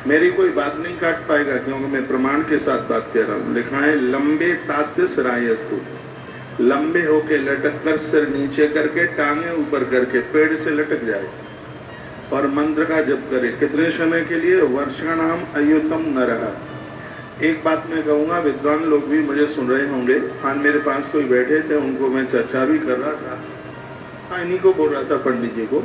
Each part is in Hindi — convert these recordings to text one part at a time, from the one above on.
मेरी कोई बात नहीं काट पाएगा क्योंकि मैं प्रमाण के साथ बात कह रहा हूं। लिखा है लंबे ताद्य सरायस्तु, लंबे होके लटक कर सिर नीचे करके टांगे ऊपर करके पेड़ से लटक जाए और मंत्र का जप करे। कितने समय के लिए? वर्षाणाम अयुतम न रहा। एक बात मैं कहूंगा, विद्वान लोग भी मुझे सुन रहे होंगे। आज मेरे पास कोई बैठे थे, उनको मैं चर्चा भी कर रहा था। हाँ, इन्हीं को बोल रहा था, पंडित जी को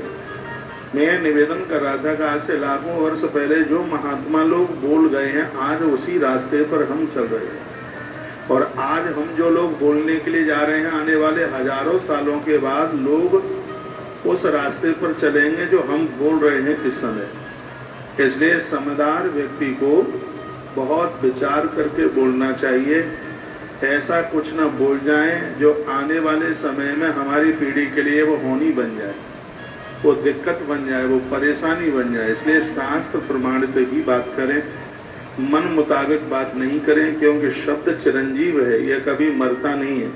मैं निवेदन कर रहा था कि आज से लाखों वर्ष पहले जो महात्मा लोग बोल गए हैं, आज उसी रास्ते पर हम चल रहे हैं। और आज हम जो लोग बोलने के लिए जा रहे हैं, आने वाले हजारों सालों के बाद लोग उस रास्ते पर चलेंगे जो हम बोल रहे हैं इस समय। इसलिए समझदार व्यक्ति को बहुत विचार करके बोलना चाहिए। ऐसा कुछ न बोल जाएं जो आने वाले समय में हमारी पीढ़ी के लिए वो होनी बन जाए, वो दिक्कत बन जाए, वो परेशानी बन जाए। इसलिए शास्त्र प्रमाणित ही बात करें, मन मुताबिक बात नहीं करें, क्योंकि शब्द चिरंजीव है, यह कभी मरता नहीं है।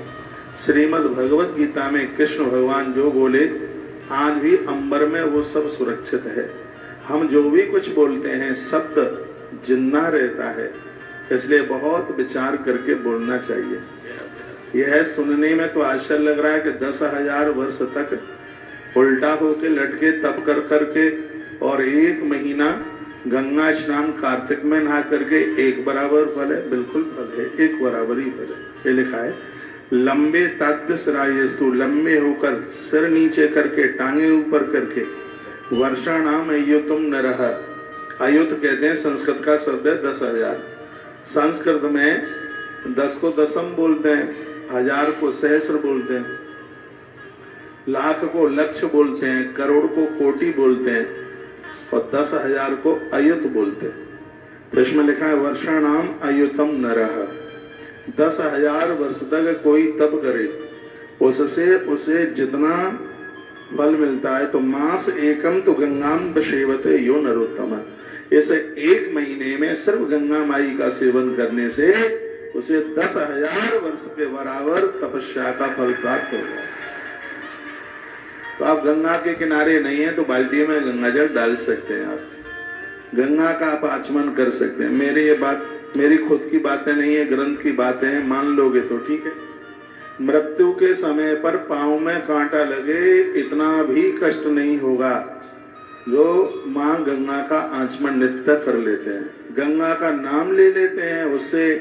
श्रीमद् भगवत गीता में कृष्ण भगवान जो बोले, आज भी अंबर में वो सब सुरक्षित है। हम जो भी कुछ बोलते हैं, शब्द जिंदा रहता है। इसलिए बहुत विचार करके बोलना चाहिए। यह सुनने में तो आश्चर्य लग रहा है कि 10,000 वर्ष तक उल्टा होके लटके तप कर करके और 1 महीना गंगा स्नान कार्तिक में नहा करके एक बराबर फल है। बिल्कुल फल है, एक बराबर ही फल है। ये लिखा है लंबे ताद्य सरायस्तु, लंबे होकर सिर नीचे करके टांगे ऊपर करके। वर्षाणाम अयुतम नरः, अयुत कहते हैं संस्कृत का शब्द है 10,000। संस्कृत में 10 को दशम बोलते हैं, 1000 को सहस्र बोलते हैं, लाख को लक्ष बोलते हैं, करोड़ को कोटि बोलते हैं और 10,000 को अयुत बोलते हैं। तो इसमें लिखा है वर्षाणाम अयुतम नरः। 10,000 वर्ष तक कोई तप करे, उससे उसे जितना फल मिलता है, तो मास एकम तो गंगाम बसेवते यो नरोत्तम। इसे 1 महीने में सिर्फ गंगा माई का सेवन करने से उसे 10,000 वर्ष के बराबर तपस्या का फल प्राप्त होगा। तो आप गंगा के किनारे नहीं है तो बाल्टी में गंगा जल डाल सकते हैं, आप गंगा का आप आचमन कर सकते हैं। मेरी ये बात मेरी खुद की बातें नहीं है, ग्रंथ की बातें हैं, मान लोगे तो ठीक है। मृत्यु के समय पर पांव में कांटा लगे, इतना भी कष्ट नहीं होगा जो माँ गंगा का आचमन नित्य कर लेते हैं, गंगा का नाम ले लेते हैं, उससे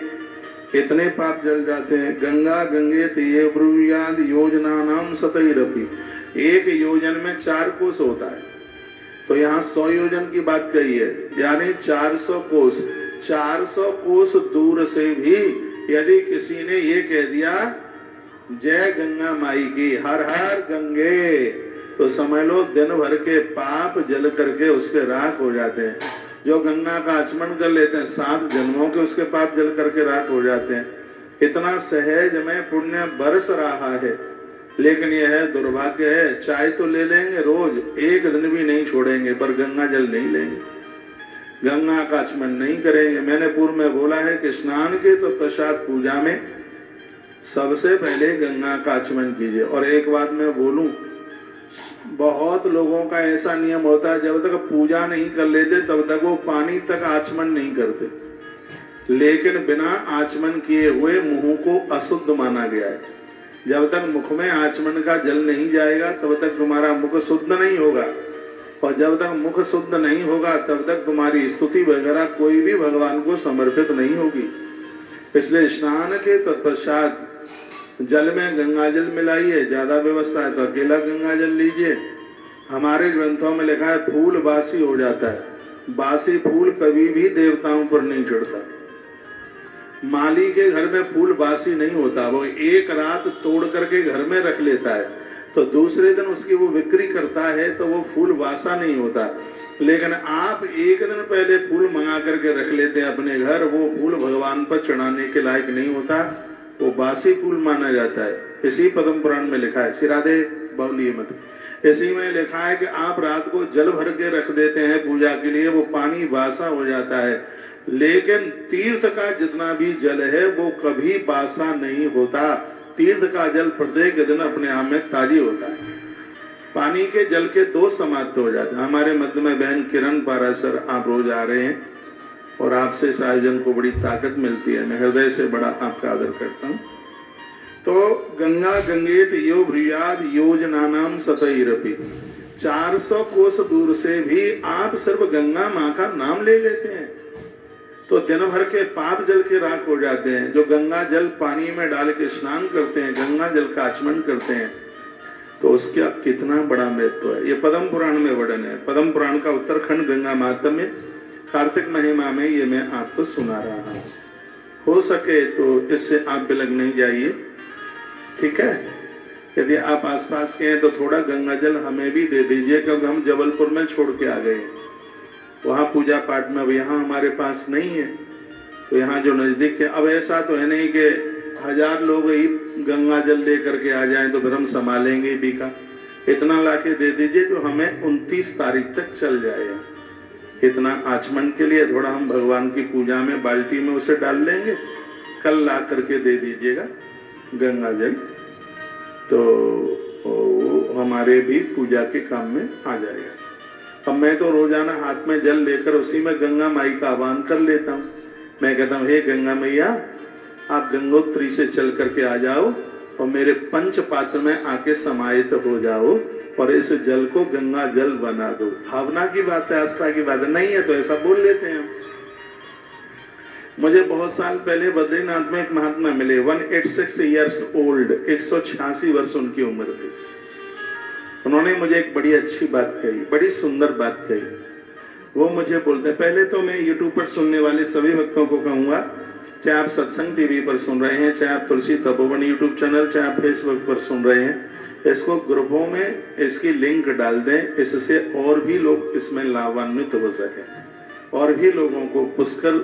इतने पाप जल जाते हैं। गंगा गंगे ये ब्रूयाद योजना नाम सतैरपि, 1 योजन में 4 कोस होता है, तो यहाँ 100 योजन की बात कही है, यानी 400 कोस। 400 कोस दूर से भी यदि किसी ने ये कह दिया जय गंगा माई की, हर हर गंगे, तो समझ लो दिन भर के पाप जल करके उसके राख हो जाते हैं। जो गंगा का आचमन कर लेते हैं, 7 जन्मों के उसके पाप जल करके राख हो जाते हैं। इतना सहज में पुण्य बरस रहा है, लेकिन यह दुर्भाग्य है, चाय तो ले लेंगे रोज, 1 दिन भी नहीं छोड़ेंगे, पर गंगा जल नहीं लेंगे, गंगा का आचमन नहीं करेंगे। मैंने पूर्व में बोला है कि स्नान के तत्पश्चात पूजा में सबसे पहले गंगा का आचमन कीजिए। और एक बात मैं बोलूं, बहुत लोगों का ऐसा नियम होता है, जब तक पूजा नहीं कर लेते तब तक वो पानी तक आचमन नहीं करते, लेकिन बिना आचमन किए हुए मुंह को अशुद्ध माना गया है। जब तक मुख में आचमन का जल नहीं जाएगा तब तक तुम्हारा मुख शुद्ध नहीं होगा, और जब तक मुख शुद्ध नहीं होगा तब तक तुम्हारी स्तुति वगैरह कोई भी भगवान को समर्पित नहीं होगी। इसलिए स्नान के तत्पश्चात जल में गंगा जल मिलाइए, ज्यादा व्यवस्था है तो अकेला गंगा जल लीजिए। हमारे ग्रंथों में लिखा है फूल बासी हो जाता है, बासी फूल कभी भी देवताओं पर नहीं चढ़ता। माली के घर में फूल बासी नहीं होता, वो एक रात तोड़ करके घर में रख लेता है, तो दूसरे दिन उसकी वो बिक्री करता है, तो वो फूल बासा नहीं होता। लेकिन आप 1 दिन पहले फूल मंगा करके रख लेते हैं अपने घर, वो फूल भगवान पर चढ़ाने के लायक नहीं होता, वो बासी फूल माना जाता है। इसी पद्म पुराण में लिखा है, सिरादे बाउली मत, इसी में लिखा है कि आप रात को जल भर के रख देते हैं पूजा के लिए, वो पानी बासा हो जाता है, लेकिन तीर्थ का जितना भी जल है वो कभी बासा नहीं होता। तीर्थ का जल प्रत्येक दिन अपने आप में ताजी होता है। पानी के जल के दो समाप्त हो जाते हैं। हमारे मध्य में बहन किरण पाराशर आप रोज आ रहे हैं और आपसे इस आयोजन को बड़ी ताकत मिलती है। मैं हृदय से बड़ा आपका आदर करता हूँ। तो गंगा गंगेत यो ब्रियाद योजनानाम सतैरपि, 400 कोस दूर से भी आप सिर्फ गंगा माँ का नाम ले लेते हैं तो दिन भर के पाप जल के राख हो जाते हैं। जो गंगा जल पानी में डाल के स्नान करते हैं, गंगा जल का आचमन करते हैं, तो उसका कितना बड़ा महत्व है। ये पद्म पुराण में वर्णन है। पद्म पुराण का उत्तरखंड गंगा मातम में कार्तिक महिमा में ये मैं आपको सुना रहा हूँ। हो सके तो इससे आप बिलग नहीं जाइए, ठीक है। यदि आप आसपास के हैं तो थोड़ा गंगा जल हमें भी दे दीजिए, क्योंकि हम जबलपुर में छोड़ के आ गए, वहाँ पूजा पाठ में। अब यहाँ हमारे पास नहीं है, तो यहाँ जो नजदीक है, अब ऐसा तो है नहीं कि 1000 लोग ही गंगा जल लेकर के आ जाएं तो फिर हम संभालेंगे भी का। इतना लाके दे दीजिए जो हमें 29 तारीख तक चल जाएगा। इतना आचमन के लिए थोड़ा हम भगवान की पूजा में बाल्टी में उसे डाल लेंगे, कल ला करके दे दीजिएगा गंगा जल, तो हमारे भी पूजा के काम में आ जाएगा। अब मैं तो रोजाना हाथ में जल लेकर उसी में गंगा माई का आह्वान कर लेता हूँ। मैं कहता हूँ, हे गंगा मैया, आप गंगोत्री से चल करके आ जाओ और मेरे पंच पात्र में आके समाहित हो जाओ और इस जल को गंगा जल बना दो। भावना की बात है, आस्था की बात है। नहीं है तो ऐसा बोल लेते हैं हम। मुझे बहुत साल पहले बद्रीनाथ में एक महात्मा मिले, 186 ईयर्स ओल्ड, 186 वर्ष उनकी उम्र थी। उन्होंने मुझे एक बड़ी अच्छी बात कही, बड़ी सुंदर बात कही। वो मुझे बोलते, पहले तो मैं यूट्यूब पर सुनने वाले सभी भक्तों को कहूंगा, चाहे आप सत्संग टीवी पर सुन रहे हैं, चाहे आप तुलसी तपोवन यूट्यूब चैनल, चाहे आप फेसबुक पर सुन रहे हैं, इसको ग्रुपों में इसकी लिंक डाल दें, इससे और भी लोग इसमें लाभान्वित हो सके और भी लोगों को पुष्कर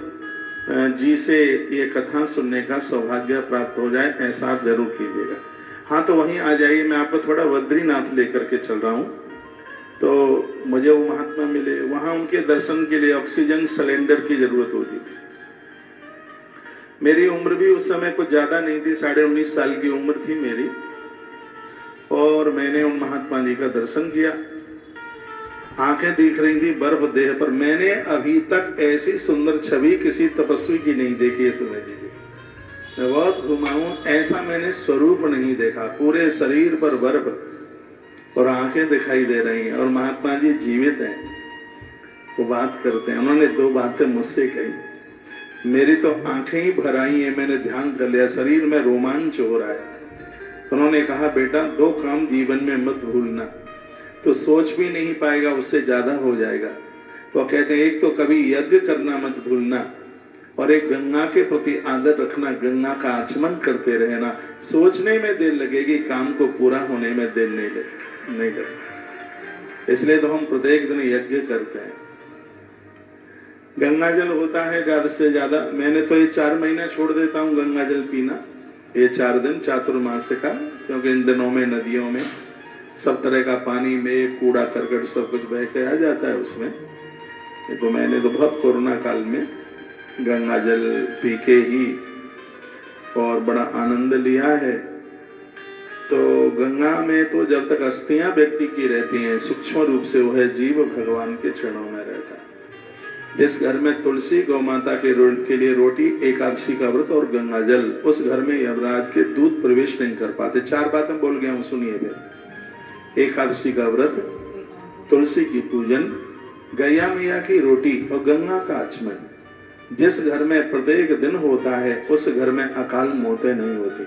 जी से ये कथा सुनने का सौभाग्य प्राप्त हो जाए। ऐसा आप जरूर कीजिएगा। हाँ, तो वहीं आ जाइए। मैं आपको थोड़ा बद्रीनाथ लेकर के चल रहा हूँ। तो मुझे वो महात्मा मिले, वहाँ उनके दर्शन के लिए ऑक्सीजन सिलेंडर की जरूरत होती थी। मेरी उम्र भी उस समय कुछ ज्यादा नहीं थी, 19.5 साल की उम्र थी मेरी, और मैंने उन महात्मा जी का दर्शन किया। आंखें दिख रही थी बर्फ देह पर। मैंने अभी तक ऐसी सुंदर छवि किसी तपस्वी की नहीं देखी है। समझ लीजिए, मैं बहुत घुमाऊं, ऐसा मैंने स्वरूप नहीं देखा। पूरे शरीर पर बर्फ और आंखें दिखाई दे रही हैं, और महात्मा जी जीवित हैं, वो बात करते हैं। उन्होंने 2 बातें मुझसे कही, मेरी तो आंखें ही भर आई हैं। मैंने ध्यान कर लिया, शरीर में रोमांच हो रहा है। उन्होंने कहा, बेटा 2 काम जीवन में मत भूलना, तो सोच भी नहीं पाएगा, उससे ज्यादा हो जाएगा। तो कहते हैं, एक तो कभी यज्ञ करना मत भूलना, और एक गंगा के प्रति आदर रखना, गंगा का आचमन करते रहना। सोचने में देर लगेगी, काम को पूरा होने में देर नहीं लगेगी। इसलिए तो हम प्रत्येक दिन यज्ञ करते हैं। गंगा जल होता है ज्यादा से ज्यादा, मैंने तो ये 4 महीने छोड़ देता हूँ गंगा जल पीना, ये 4 दिन चातुर्मास का, क्योंकि इन दिनों में नदियों में सब तरह का पानी में कूड़ा करकट सब कुछ बह के आ जाता है उसमें। तो मैंने तो बहुत कोरोना काल में गंगा जल पी के ही और बड़ा आनंद लिया है। तो गंगा में तो जब तक अस्थियां व्यक्ति की रहती हैं, सूक्ष्म रूप से वह जीव भगवान के चरणों में रहता है। जिस घर में तुलसी गौ माता के लिए रोटी, एकादशी का व्रत और गंगा जल, उस घर में यमराज के दूत प्रवेश नहीं कर पाते। 4 बातें बोल गया हूँ, सुनिए फिर। एकादशी का व्रत, तुलसी की पूजन, गैया मैया की रोटी और गंगा का आचमन। जिस घर में प्रत्येक दिन होता है, उस घर में अकाल मौतें नहीं होती।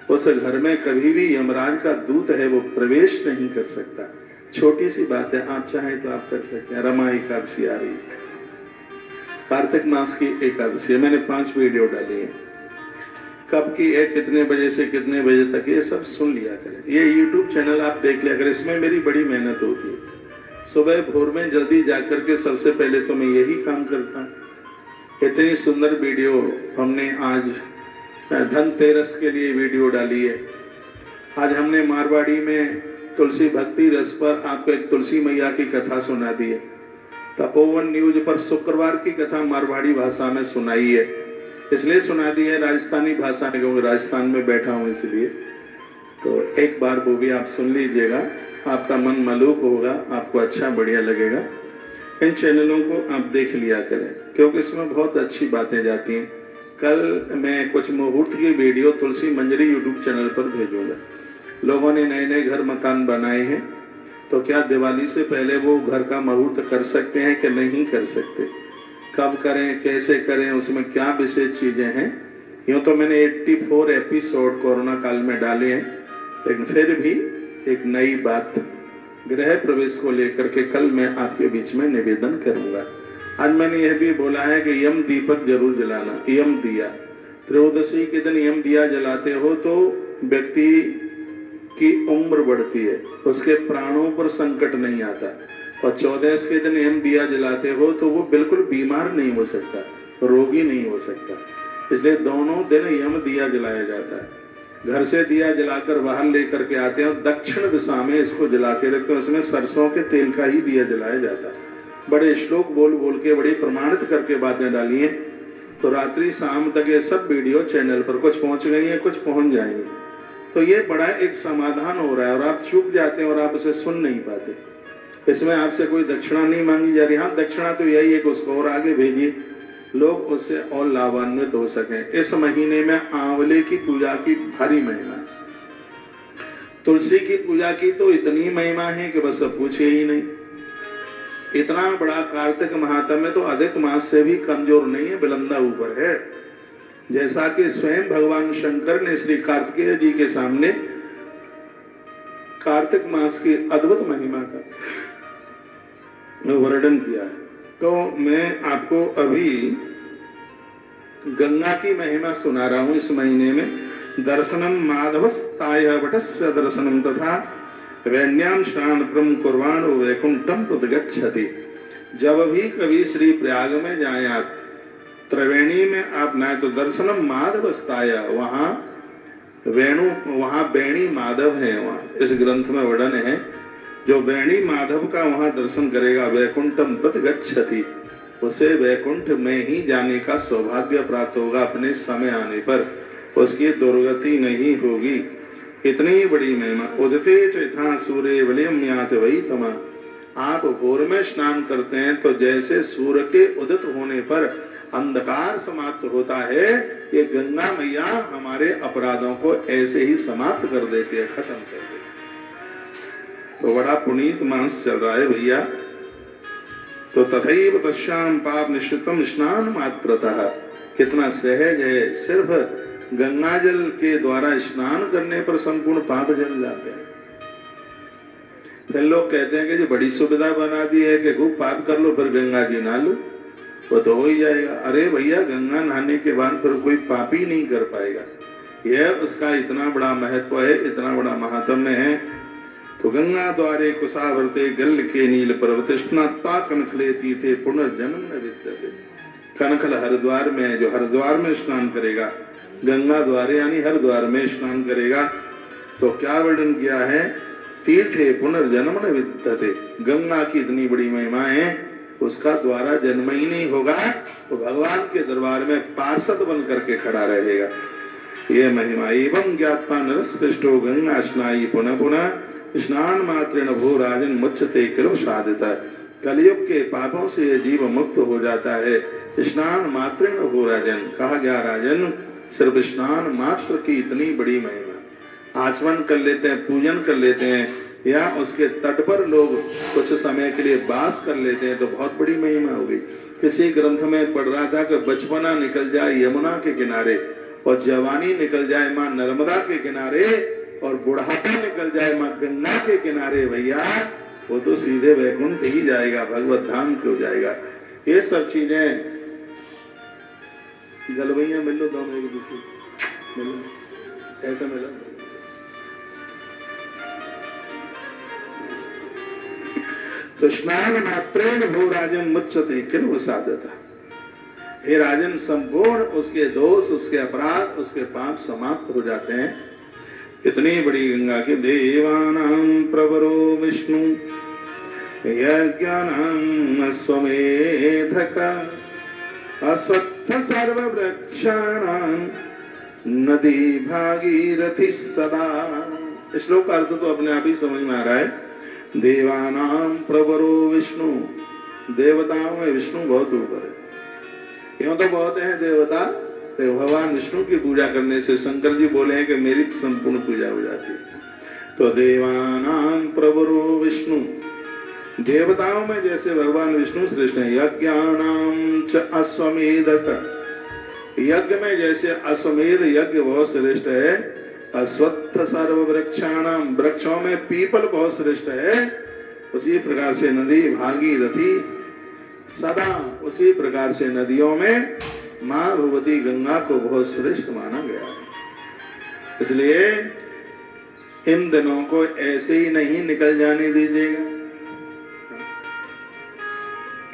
उस घर में कभी भी यमराज का दूत है वो प्रवेश नहीं कर सकता। छोटी सी बात है, आप चाहें तो आप कर सकते हैं। रमा एकादशी आ रही है, कार्तिक मास की एकादशी, मैंने 5 वीडियो डाली है। कब की है, कितने बजे से कितने बजे तक, ये सब सुन लिया करें। ये यूट्यूब चैनल आप देख लिया करें, इसमें मेरी बड़ी मेहनत होती है। सुबह भोर में जल्दी जाकर के सबसे पहले तो मैं यही काम करता हूँ। इतनी सुंदर वीडियो हमने आज धनतेरस के लिए वीडियो डाली है। आज हमने मारवाड़ी में तुलसी भक्ति रस पर आपको एक तुलसी मैया की कथा सुना दी है। तपोवन न्यूज पर शुक्रवार की कथा मारवाड़ी भाषा में सुनाई है। इसलिए सुना दी है राजस्थानी भाषा में, क्योंकि राजस्थान में बैठा हूँ इसलिए। तो एक बार वो भी आप सुन लीजिएगा। आपका मन मलूक होगा, आपको अच्छा बढ़िया लगेगा। इन चैनलों को आप देख लिया करें क्योंकि इसमें बहुत अच्छी बातें जाती हैं। कल मैं कुछ मुहूर्त की वीडियो तुलसी मंजरी यूट्यूब चैनल पर भेजूंगा। लोगों ने नए नए घर मकान बनाए हैं, तो क्या दिवाली से पहले वो घर का मुहूर्त कर सकते हैं कि नहीं कर सकते, कब करें, कैसे करें, उसमें क्या विशेष चीज़ें हैं। यूँ तो मैंने 84 एपिसोड कोरोना काल में डाले हैं, लेकिन फिर भी एक नई बात गृह प्रवेश को लेकर के कल मैं आपके बीच में निवेदन करूंगा। आज मैंने यह भी बोला है कि यम दीपक जरूर जलाना, यम दिया। त्रयोदशी के दिन यम दिया जलाते हो तो व्यक्ति की उम्र बढ़ती है, उसके प्राणों पर संकट नहीं आता। और 14 के दिन यम दिया जलाते हो तो वो बिल्कुल बीमार नहीं हो सकता, रोगी नहीं हो सकता। इसलिए दोनों दिन यम दिया जलाया जाता है। घर से दिया जलाकर बाहर लेकर के आते हैं और दक्षिण दिशा में इसको जला के रखते हैं। इसमें सरसों के तेल का ही दिया जलाया जाता है। बड़े श्लोक बोल बोल के बड़ी प्रमाणित करके बातें डाली हैं, तो रात्रि शाम तक ये सब वीडियो चैनल पर कुछ पहुंच गई है, कुछ पहुंच जाएंगे। तो ये बड़ा एक समाधान हो रहा है और आप चूक जाते हैं और आप उसे सुन नहीं पाते। इसमें आपसे कोई दक्षिणा नहीं मांगी जा रही। हाँ, दक्षिणा तो यही है कि उसको और आगे भेजिए, लोग उससे और लाभान्वित हो सकें। इस महीने में आंवले की पूजा की भारी महिमा है। तुलसी की पूजा की तो इतनी महिमा है कि बस अब पूछिए ही नहीं। इतना बड़ा कार्तिक महात्म्य तो अधिक मास से भी कमजोर नहीं है, बुलंदा ऊपर है। जैसा कि स्वयं भगवान शंकर ने श्री कार्तिकेय जी के सामने कार्तिक मास की अद्भुत महिमा का वर्णन किया है। तो मैं आपको अभी गंगा की महिमा सुना रहा हूं। इस महीने में दर्शनम माधवस्ताय वटस्य दर्शनम तथा वैण्याम स्नानप्रम कुर्वाणो वैकुंठम प्रदगच्छति। जब भी कभी श्री प्रयाग में जाए आप, त्रिवेणी में आप नहाए तो दर्शनम माधवस्ताय, वहां वेणु, वहां बेणी माधव है। वहां इस ग्रंथ में वर्णन है, जो वेणी माधव का वहां दर्शन करेगा वैकुंठम प्रदगच्छति, उसे वैकुंठ में ही जाने का सौभाग्य प्राप्त होगा। अपने समय आने पर उसकी दुर्गति नहीं होगी। इतनी बड़ी महिमा। उदते चैथा सूर्य वलयम यात वही तमा। आप भोर में स्नान करते हैं तो जैसे सूर्य के उदित होने पर अंधकार समाप्त होता है, ये गंगा मैया हमारे अपराधों को ऐसे ही समाप्त कर देती है, खत्म कर देती है। तो बड़ा पुनीत मास चल रहा है भैया। तो तथैव तस्याम पाप निश्चितम स्नान मात्रतः, कितना सहज है। सिर्फ गंगा जल के द्वारा स्नान करने पर संपूर्ण पाप जल जाते हैं। फिर लोग कहते हैं कि जो बड़ी सुविधा बना दी है कि खूब पाप कर लो फिर गंगा जी नहा लो, वो तो हो ही जाएगा। अरे भैया, गंगा नहाने के बाद फिर कोई पाप ही नहीं कर पाएगा। यह उसका इतना बड़ा महत्व है, इतना बड़ा महात्म्य है। तो गंगा द्वारे कुशावर्ते गल के नील पर्वत स्नात्वा कनखले तीर्थे पुनर्जन्म न विद्यते। कनखल हरिद्वार में, जो हरिद्वार में स्नान करेगा, गंगा द्वारे यानी हरिद्वार में स्नान करेगा, तो क्या वर्णन किया है, तीर्थे पुनर्जन्म न विद्यते। गंगा की इतनी बड़ी महिमा है, उसका द्वारा जन्म ही नहीं होगा, तो भगवान के दरबार में पार्षद बन करके खड़ा रहेगा। ये महिमा। एवं ज्ञात्वा नरश्रेष्ठो गंगा स्नायी पुनः पुनः स्नान मात्रेण भो राजन मुच्यते किल साधिता। कलयुग के पापों से ये जीव मुक्त हो जाता है स्नान मात्रेण भो राजन। कहा गया राजन, सिर्फ स्नान मात्र की इतनी बड़ी महिमा। आचमन कर लेते हैं, पूजन कर लेते हैं, या उसके तट पर लोग कुछ समय के लिए वास कर लेते हैं तो बहुत बड़ी महिमा होगी। किसी ग्रंथ में पढ़ रहा था कि बचपना निकल जाए यमुना के किनारे और जवानी निकल जाए माँ नर्मदा के किनारे और बुढ़ापा निकल जाए माँ गंगा के किनारे, भैया वो तो सीधे वैकुंठ ही जाएगा, भगवत धाम क्यों जाएगा। ये सब चीजें गलवैया मिल लो, दोनों एक दूसरे मिलो, ऐसा मिला। तो स्नान मात्रेण भो राजन मुच्यते किल साधता। हे राजन, संपूर्ण उसके दोष, उसके अपराध, उसके पाप समाप्त हो जाते हैं। इतनी बड़ी गंगा के देवानां प्रवरो विष्णु यज्ञानां अश्वमेधक अश्वत्थ सर्ववृक्षाणां नदी भागीरथी सदा। श्लोक का अर्थ तो अपने आप ही समझ में आ रहा है। देवानां प्रवरो विष्णु, देवताओं में विष्णु बहुत ऊपर है। क्यों तो बहुत है देवता, तो भगवान विष्णु की पूजा करने से शंकर जी बोले हैं कि मेरी संपूर्ण पूजा हो जाती है। तो देवानां प्रवरो विष्णु, देवताओं में जैसे भगवान विष्णु श्रेष्ठ है। यज्ञानां च अश्वमेधत, यज्ञ में जैसे अश्वमेध यज्ञ बहुत श्रेष्ठ है। अश्वत्थ सर्व वृक्षाणाम, वृक्षों में पीपल बहुत श्रेष्ठ है। उसी प्रकार से नदी भागीरथी, सदा उसी प्रकार से नदियों में मां भगवती गंगा को बहुत श्रेष्ठ माना गया है। इसलिए इन दिनों को ऐसे ही नहीं निकल जाने दीजिएगा।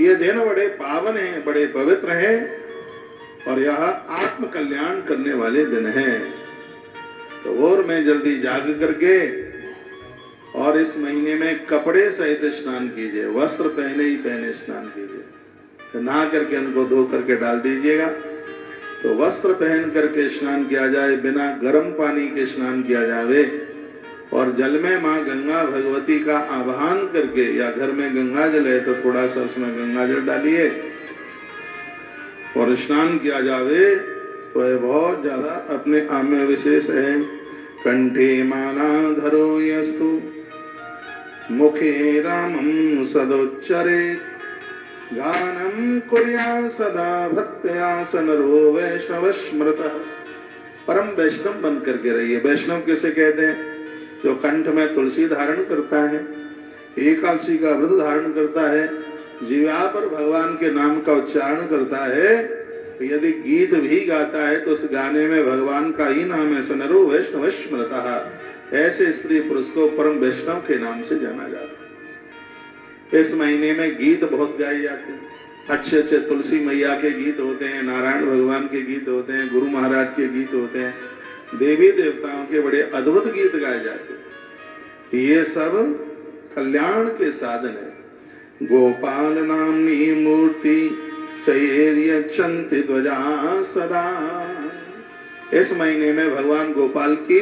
ये दिन बड़े पावन हैं, बड़े पवित्र हैं और यह आत्म कल्याण करने वाले दिन हैं। तो और मैं जल्दी जाग करके और इस महीने में कपड़े सहित स्नान कीजिए, वस्त्र पहने ही पहने स्नान कीजिए, तो नहा करके उनको धो करके डाल दीजिएगा। तो वस्त्र पहन करके स्नान किया जाए, बिना गर्म पानी के स्नान किया जावे और जल में माँ गंगा भगवती का आवाहन करके, या घर में गंगा जल है तो थोड़ा सा उसमें गंगा जल डालिए और स्नान किया जावे। तो यह बहुत ज्यादा अपने आप में विशेष है। कंठे माला धरो यस्तु, मुखे रामं सदोच्चरे, गानम कुर्या सदा भक्त्या सनरो वैष्णव स्मृतः। परम वैष्णव बन करके रहिए। वैष्णव किसे कहते हैं? जो कंठ में तुलसी धारण करता है, एकादशी का व्रत धारण करता है, जीवा पर भगवान के नाम का उच्चारण करता है, यदि गीत भी गाता है तो उस गाने में भगवान का ही नाम है। सनरो वैष्णव स्मृतः। ऐसे स्त्री पुरुष को परम वैष्णव के नाम से जाना जाता है। इस महीने में गीत बहुत गाए जाते हैं, अच्छे अच्छे तुलसी मैया के गीत होते हैं, नारायण भगवान के गीत होते हैं, गुरु महाराज के गीत होते हैं, देवी देवताओं के बड़े अद्भुत गीत गाए जाते हैं। ये सब कल्याण के साधन है। गोपाल नामनी मूर्ति चैर्यच्छन्ति ध्वजा सदा। इस महीने में भगवान गोपाल की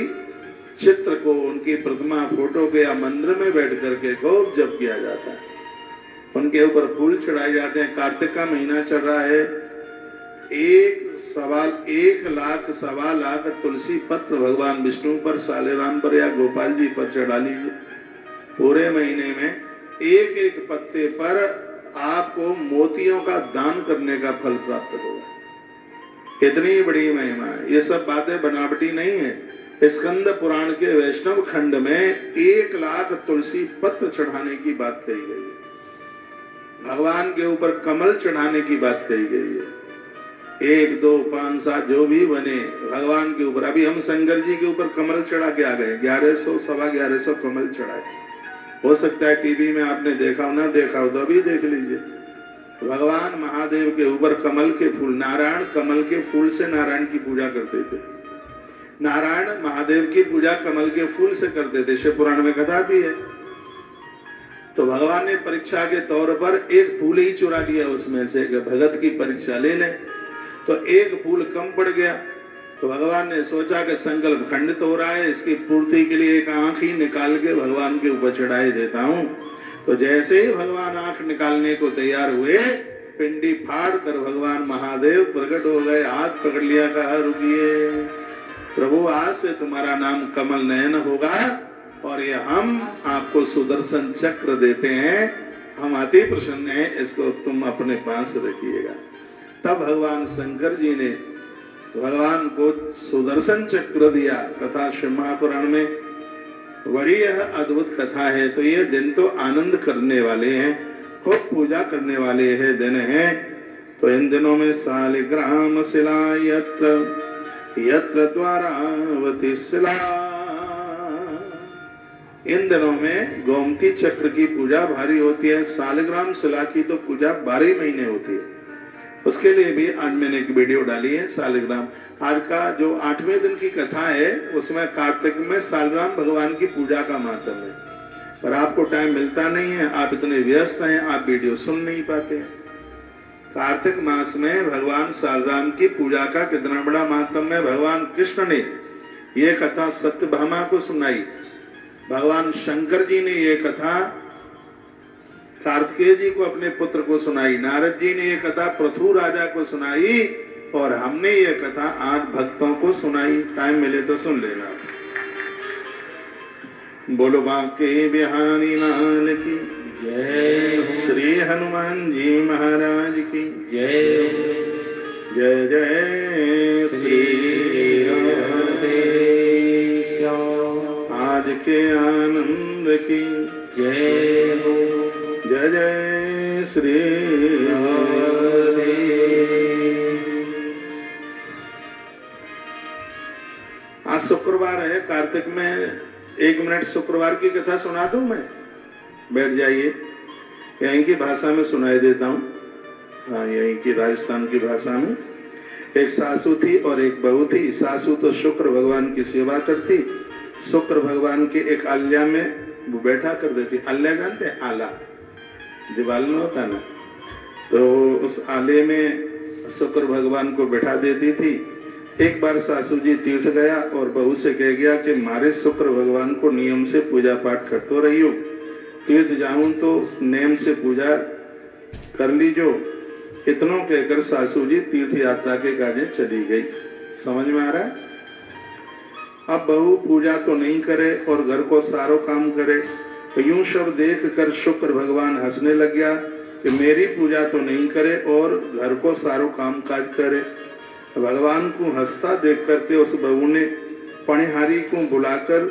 चित्र को, उनकी प्रतिमा, फोटो के या मंदिर में बैठ करके खूब जप किया जाता है। उनके ऊपर फूल चढ़ाए जाते हैं। कार्तिक का महीना चल रहा है। 1 लाख सवा लाख तुलसी पत्र भगवान विष्णु पर, सालेराम पर या गोपाल जी पर चढ़ा लीजिए। पूरे महीने में एक एक पत्ते पर आपको मोतियों का दान करने का फल प्राप्त होगा। इतनी बड़ी महिमा है। ये सब बातें बनावटी नहीं है। स्कंद पुराण के वैष्णव खंड में 1 लाख तुलसी पत्र चढ़ाने की बात कही गई है। भगवान के ऊपर कमल चढ़ाने की बात कही गई है। 1, 2, 5, 7 जो भी बने भगवान के ऊपर। अभी हम शंकर जी के ऊपर कमल चढ़ा के आ गए। 1100 सवा 1100 कमल चढ़ाए। हो सकता है टीवी में आपने देखा हो, ना देखा हो तो अभी देख लीजिए। भगवान महादेव के ऊपर कमल के फूल, नारायण कमल के फूल से नारायण की पूजा करते थे। नारायण महादेव की पूजा कमल के फूल से करते थे। शिव पुराण में कथा दी है। तो भगवान ने परीक्षा के तौर पर एक फूल ही चुरा लिया उसमें से, भगत की परीक्षा ले ले। तो एक फूल कम पड़ गया। तो भगवान ने सोचा कि संकल्प खंडित हो रहा है, इसकी पूर्ति के लिए एक आंख ही निकाल के भगवान के ऊपर चढ़ाई देता हूँ। तो जैसे ही भगवान आंख निकालने को तैयार हुए, पिंडी फाड़ कर भगवान महादेव प्रकट हो गए। हाथ पकड़ लिया, कहा रुकिए प्रभु, आज से तुम्हारा नाम कमल नयन होगा और ये हम आपको सुदर्शन चक्र देते हैं। हम अति प्रसन्न हैं, इसको तुम अपने पास रखिएगा। तब भगवान शंकर जी ने भगवान को सुदर्शन चक्र दिया। कथा शिव महापुराण में बड़ी यह अद्भुत कथा है। तो ये दिन तो आनंद करने वाले हैं, खूब पूजा करने वाले हैं दिन हैं। तो इन दिनों में सालिग्राम शिला यत्र यत्र द्वारावती शिला, इन दिनों में गोमती चक्र की पूजा भारी होती है। सालिग्राम शिला की तो पूजा 12 महीने होती है। उसके लिए भी आज मैंने एक वीडियो डाली है। सालिग्राम, आज का जो 8वें दिन की कथा है उसमें कार्तिक में सालिग्राम भगवान की पूजा का महत्व है। पर आपको टाइम मिलता नहीं है, आप इतने व्यस्त हैं, आप वीडियो सुन नहीं पाते हैं। कार्तिक मास में भगवान सालिग्राम की पूजा का कितना बड़ा महत्व है। भगवान कृष्ण ने ये कथा सत्यभामा को सुनाई। भगवान शंकर जी ने ये कथा कार्तिकेय जी को अपने पुत्र को सुनाई, नारद जी ने ये कथा पृथु राजा को सुनाई और हमने ये कथा 8 भक्तों को सुनाई। टाइम मिले तो सुन लेना। बोलो बांके बिहारी लाल की जय। श्री हनुमान जी महाराज की जय। जय जय श्री आज के आनंद की जय हो। जय जय श्री आज शुक्रवार है, कार्तिक में 1 मिनट शुक्रवार की कथा सुना दूं मैं? बैठ जाइए, यहीं की भाषा में सुनाई देता हूँ। हाँ, यहीं की राजस्थान की भाषा में। एक सासू थी और एक बहू थी। सासू तो शुक्र भगवान की सेवा करती, शुक्र भगवान के एक आल्या में वो बैठा कर देती। आल्या जानते हैं? आला दीवाल में होता ना, तो उस आले में शुक्र भगवान को बैठा देती थी। एक बार सासू जी तीर्थ गया और बहू से कह गया कि मारे शुक्र भगवान को नियम से पूजा पाठ कर तो रही हो, तीर्थ जाऊं तो नेम से पूजा कर लीजो। इतनों कहकर सासू जी तीर्थ यात्रा के कार्य चली गई। समझ में आ रहा है? अब बहू पूजा तो नहीं करे और घर को सारो काम करे, तो यूं सब देख कर शुक्र भगवान हंसने लग गया कि मेरी पूजा तो नहीं करे और घर को सारो काम काज करे। भगवान को हंसता देख करके उस बहू ने पणिहारी को बुलाकर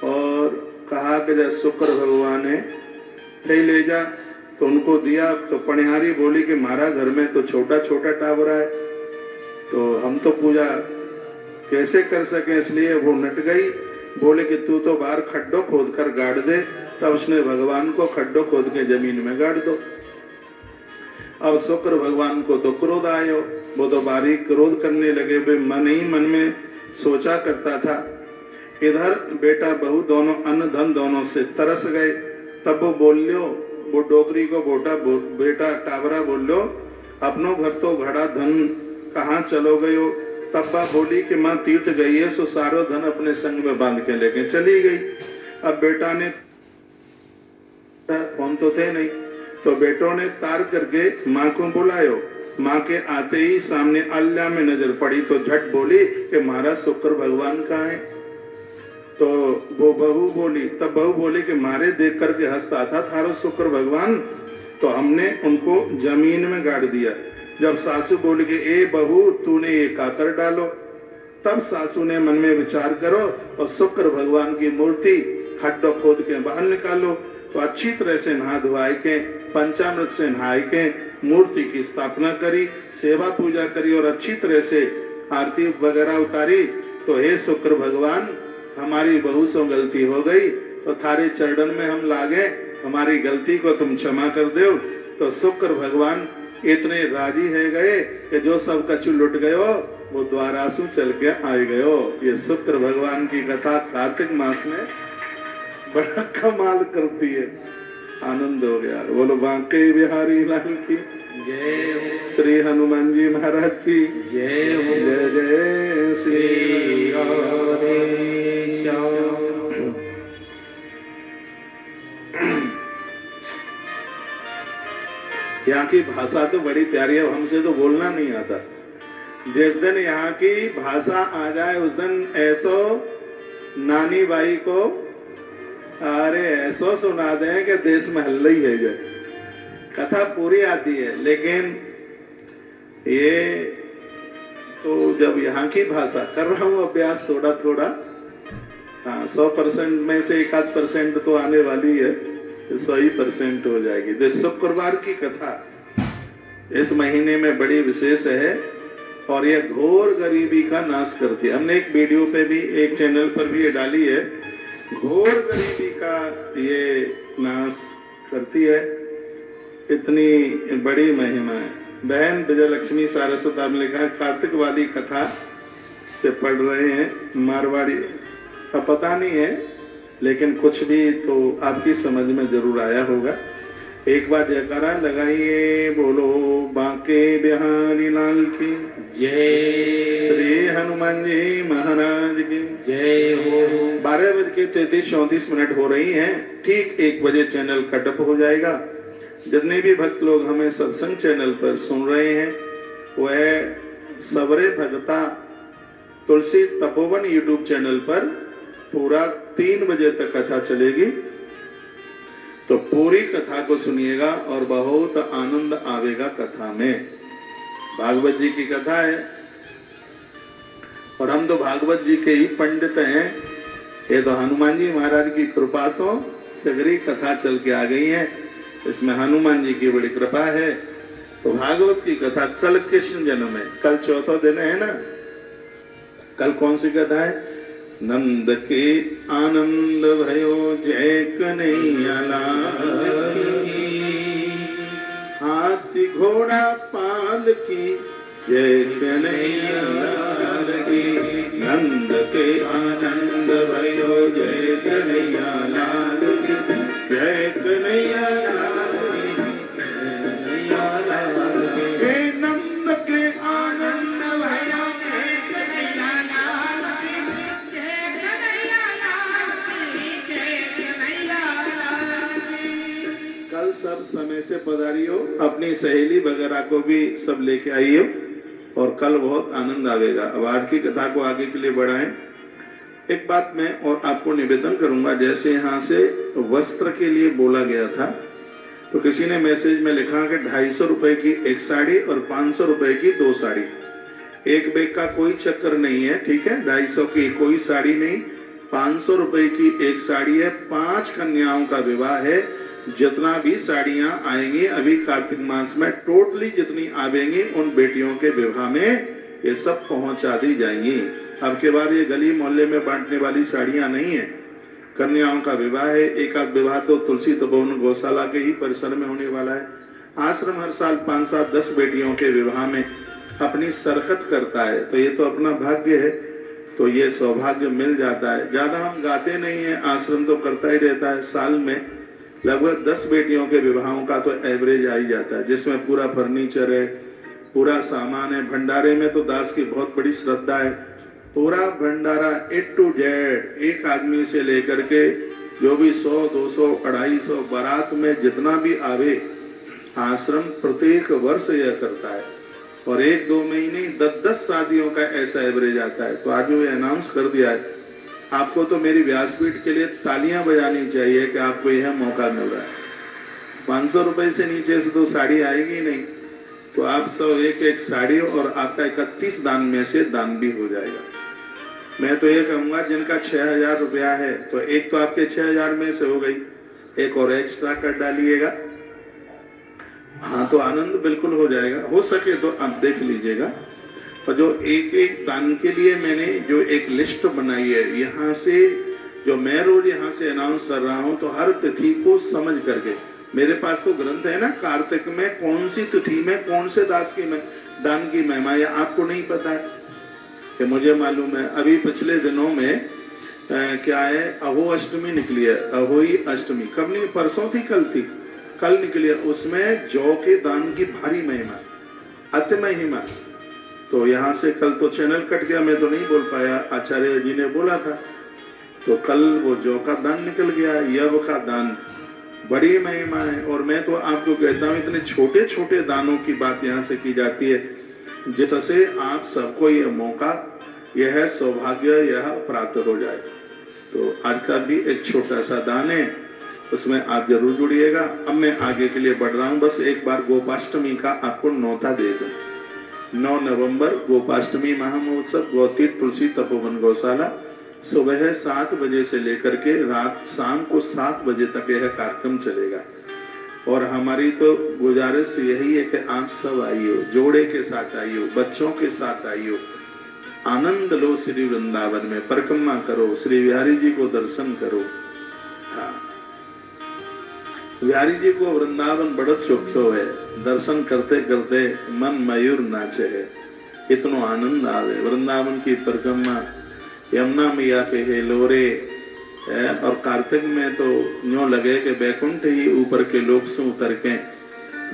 और कहा कि जब शुक्र भगवान है ले ले जा, तो उनको दिया। तो पणिहारी बोली कि हमारा घर में तो छोटा छोटा टावरा है, तो हम तो पूजा कैसे कर सके, इसलिए वो नट गई। बोले कि तू तो बाहर खड्डो खोद कर गाड़ दे। तब उसने भगवान को खड्डो खोद के जमीन में गाड़ दो। अब शुक्र भगवान को तो क्रोध आयो, वो तो बारीक क्रोध करने लगे। वे मन ही मन में सोचा करता था। इधर बेटा बहू दोनों अन्न धन दोनों से तरस गए। तब वो बोलियो, वो डोकरी को बेटा टावरा बोलियो, अपनो घर तो घड़ा धन कहाँ चलो गयो। तब बा बोली कि माँ तीर्थ गई है, सो सारो धन अपने संग में बांध के लेके चली गई। अब बेटा ने फोन तो थे नहीं, तो बेटों ने तार करके माँ को बुलायो। माँ के आते ही सामने आल्या में नजर पड़ी तो झट बोली कि महाराज शुक्र भगवान कहाँ है। तो वो बहू बोली, तब बहू बोली कि मारे देख करके हंसता था थारो शुक्र भगवान, तो हमने उनको जमीन में गाड़ दिया। जब सासू बोली कि ए बहू तूने ये काकर डालो, तब सासू ने मन में विचार करो और शुक्र भगवान की मूर्ति खड्डो खोद के बाहर निकालो। तो अच्छी तरह से नहा धोआई के पंचामृत से नहाई के मूर्ति की स्थापना करी, सेवा पूजा करी और अच्छी तरह से आरती वगैरह उतारी। तो हे शुक्र भगवान, हमारी बहू से गलती हो गई, तो थारे चरणन में हम लागे, हमारी गलती को तुम क्षमा कर दो। तो शुक्र भगवान इतने राजी है गए कि जो सब कछु लुट गयो वो द्वारासु चल के आए गयो। ये शुक्र भगवान की कथा कार्तिक मास में बड़ा कमाल करती है, आनंद हो गया। बोलो बांके बिहारी लाल की जय हो। श्री हनुमान जी महाराज की जय हो। जय जय श्री राधे श्याम। यहाँ की भाषा तो बड़ी प्यारी है, हमसे तो बोलना नहीं आता। जिस दिन यहाँ की भाषा आ जाए उस दिन ऐसो नानी बाई को अरे ऐसो सुना दे कि देश में हल्ला ही है गए। कथा पूरी आती है, लेकिन ये तो जब यहाँ की भाषा कर रहा हूँ अभ्यास थोड़ा थोड़ा, हाँ 100% में से 1-8% तो आने वाली है, 100% हो जाएगी। तो शुक्रवार की कथा इस महीने में बड़ी विशेष है और यह घोर गरीबी का नाश करती है। हमने एक वीडियो पे भी, एक चैनल पर भी ये डाली है। घोर गरीबी का ये नाश करती है, इतनी बड़ी महिमा है। बहन विजयलक्ष्मी सारस्वत ने लिखा है, कार्तिक वाली कथा से पढ़ रहे हैं मारवाड़ी का पता नहीं है, लेकिन कुछ भी तो आपकी समझ में जरूर आया होगा। एक बार जयकारा लगाइए, बोलो बांके बिहारी लाल की जय। श्री हनुमान जी महाराज की जय हो। 12:33:34 हो रही हैं। ठीक 1 बजे चैनल कटअप हो जाएगा। जितने भी भक्त लोग हमें सत्संग चैनल पर सुन रहे हैं वह सबरे भगता तुलसी तपोवन यूट्यूब चैनल पर पूरा 3 बजे तक कथा चलेगी, तो पूरी कथा को सुनिएगा और बहुत आनंद आवेगा कथा में। भागवत जी की कथा है और हम तो भागवत जी के ही पंडित हैं। ये तो हनुमान जी महाराज की कृपा से सगरी कथा चल के आ गई है, इसमें हनुमान जी की बड़ी कृपा है। तो भागवत की कथा कल कृष्ण जन्म है, कल चौथा दिन है ना। कल कौन सी कथा है? नंद के आनंद भयो जय कन्हैया लाल की, हाथी घोड़ा पाल की जय कन्हैया लाल की। नंद के आनंद भयो जय कन्हैया लाल की, जय कन्हैया लाल की, कन्हैया लाल की। हे नंद के आनंद भयो जय कन्हैया लाल की, जय कन्हैया लाल की, जय कन्हैया लाल की। कल सब समय से पधारियो, अपनी सहेली वगैरह को भी सब लेके आइयो और कल बहुत आनंद आवेगा। अब आज की कथा को आगे के लिए बढ़ाएं। एक बात मैं और आपको निवेदन करूंगा, जैसे यहाँ से वस्त्र के लिए बोला गया था, तो किसी ने मैसेज में लिखा कि 250 रुपए की एक साड़ी और 500 रुपए की 2 साड़ी। एक बैग का कोई चक्कर नहीं है, ठीक है। 250 की कोई साड़ी नहीं, 500 रुपए की एक साड़ी है। 5 कन्याओं का विवाह है। जितना भी साड़ियां आएंगी अभी कार्तिक मास में, टोटली जितनी आवेंगी उन बेटियों के विवाह में ये सब पहुंचा दी जाएंगी। अब के बाद ये गली मोहल्ले में बांटने वाली साड़ियां नहीं है, कन्याओं का विवाह है। एक आध विवाह तो तुलसी तपोवन गौशाला के ही परिसर में होने वाला है। आश्रम हर साल 5, 7, 10 बेटियों के विवाह में अपनी सरकत करता है, तो ये तो अपना भाग्य है, तो ये सौभाग्य मिल जाता है। ज्यादा हम गाते नहीं है, आश्रम तो करता ही रहता है। साल में लगभग 10 बेटियों के विवाहों का तो एवरेज आ ही जाता है, जिसमें पूरा फर्नीचर है, पूरा सामान है। भंडारे में तो दास की बहुत बड़ी श्रद्धा है। पूरा भंडारा A to Z, एक आदमी से लेकर के जो भी 100, 200, 250 बारात में जितना भी आवे, आश्रम प्रत्येक वर्ष यह करता है। और 1-2 महीने 10-10 शादियों का ऐसा एवरेज आता है। तो आज वो अनाउंस कर दिया है। आपको तो मेरी व्यासपीठ के लिए तालियां बजानी चाहिए कि आपको यह मौका मिल रहा है। 500 रुपए से नीचे से तो साड़ी आएगी नहीं, तो आप सब एक साड़ी और आपका 31 दान में से दान भी हो जाएगा। मैं तो ये कहूंगा जिनका 6000 रुपया है, तो एक तो आपके 6000 में से हो गई, एक और एक्स्ट्रा कर डालिएगा। हाँ, तो आनंद बिल्कुल हो जाएगा। हो सके तो आप देख लीजिएगा। और जो एक दान के लिए मैंने जो एक लिस्ट बनाई है, यहाँ से जो मैं रोज यहाँ से अनाउंस कर रहा हूँ, तो हर तिथि को समझ करके, मेरे पास तो ग्रंथ है ना, कार्तिक में कौन सी तिथि में कौन से दास की दान की महिमा, या आपको नहीं पता है कि मुझे मालूम है। अभी पिछले दिनों में क्या है, अहो अष्टमी निकली है। अहोई अष्टमी कब नहीं, परसों थी, कल निकली है। उसमें जौ के दान की भारी महिमा, अति महिमा। तो यहाँ से कल तो चैनल कट गया, मैं तो नहीं बोल पाया, आचार्य जी ने बोला था। तो कल वो जौ का दान निकल गया, यव का दान, बड़ी महिमा है। और मैं तो आपको कहता हूँ, इतने छोटे छोटे दानों की बात यहाँ से की जाती है, जिससे आप सबको यह मौका, यह सौभाग्य यह प्राप्त हो जाए। तो आज का भी एक छोटा सा दान है, उसमें आप जरूर जुड़िएगा। अब मैं आगे के लिए बढ़ रहा हूँ, बस एक बार गोपाष्टमी का आपको न्योता दे दूं। 9 नवंबर गोपाष्टमी महामहोत्सव, गौतीर्थ तुलसी तपोवन गौशाला, सुबह 7 बजे से लेकर के रात शाम को 7 बजे तक यह कार्यक्रम चलेगा। और हमारी तो गुजारिश यही है कि आप सब आइयो, जोड़े के साथ आइयो, बच्चों के साथ आइयो, आनंद लो। श्री वृंदावन में परिक्रमा करो, श्री बिहारी जी को दर्शन करो। हाँ, बिहारी जी को वृंदावन बड़ा चोख्यो है, दर्शन करते करते मन मयूर नाचे है, इतनो आनंद आवे। वृंदावन की परिक्रमा, यमुना मैया के हेलोरे, और कार्तिक में तो यूं लगे कि बैकुंठ ही ऊपर के लोक से उतर के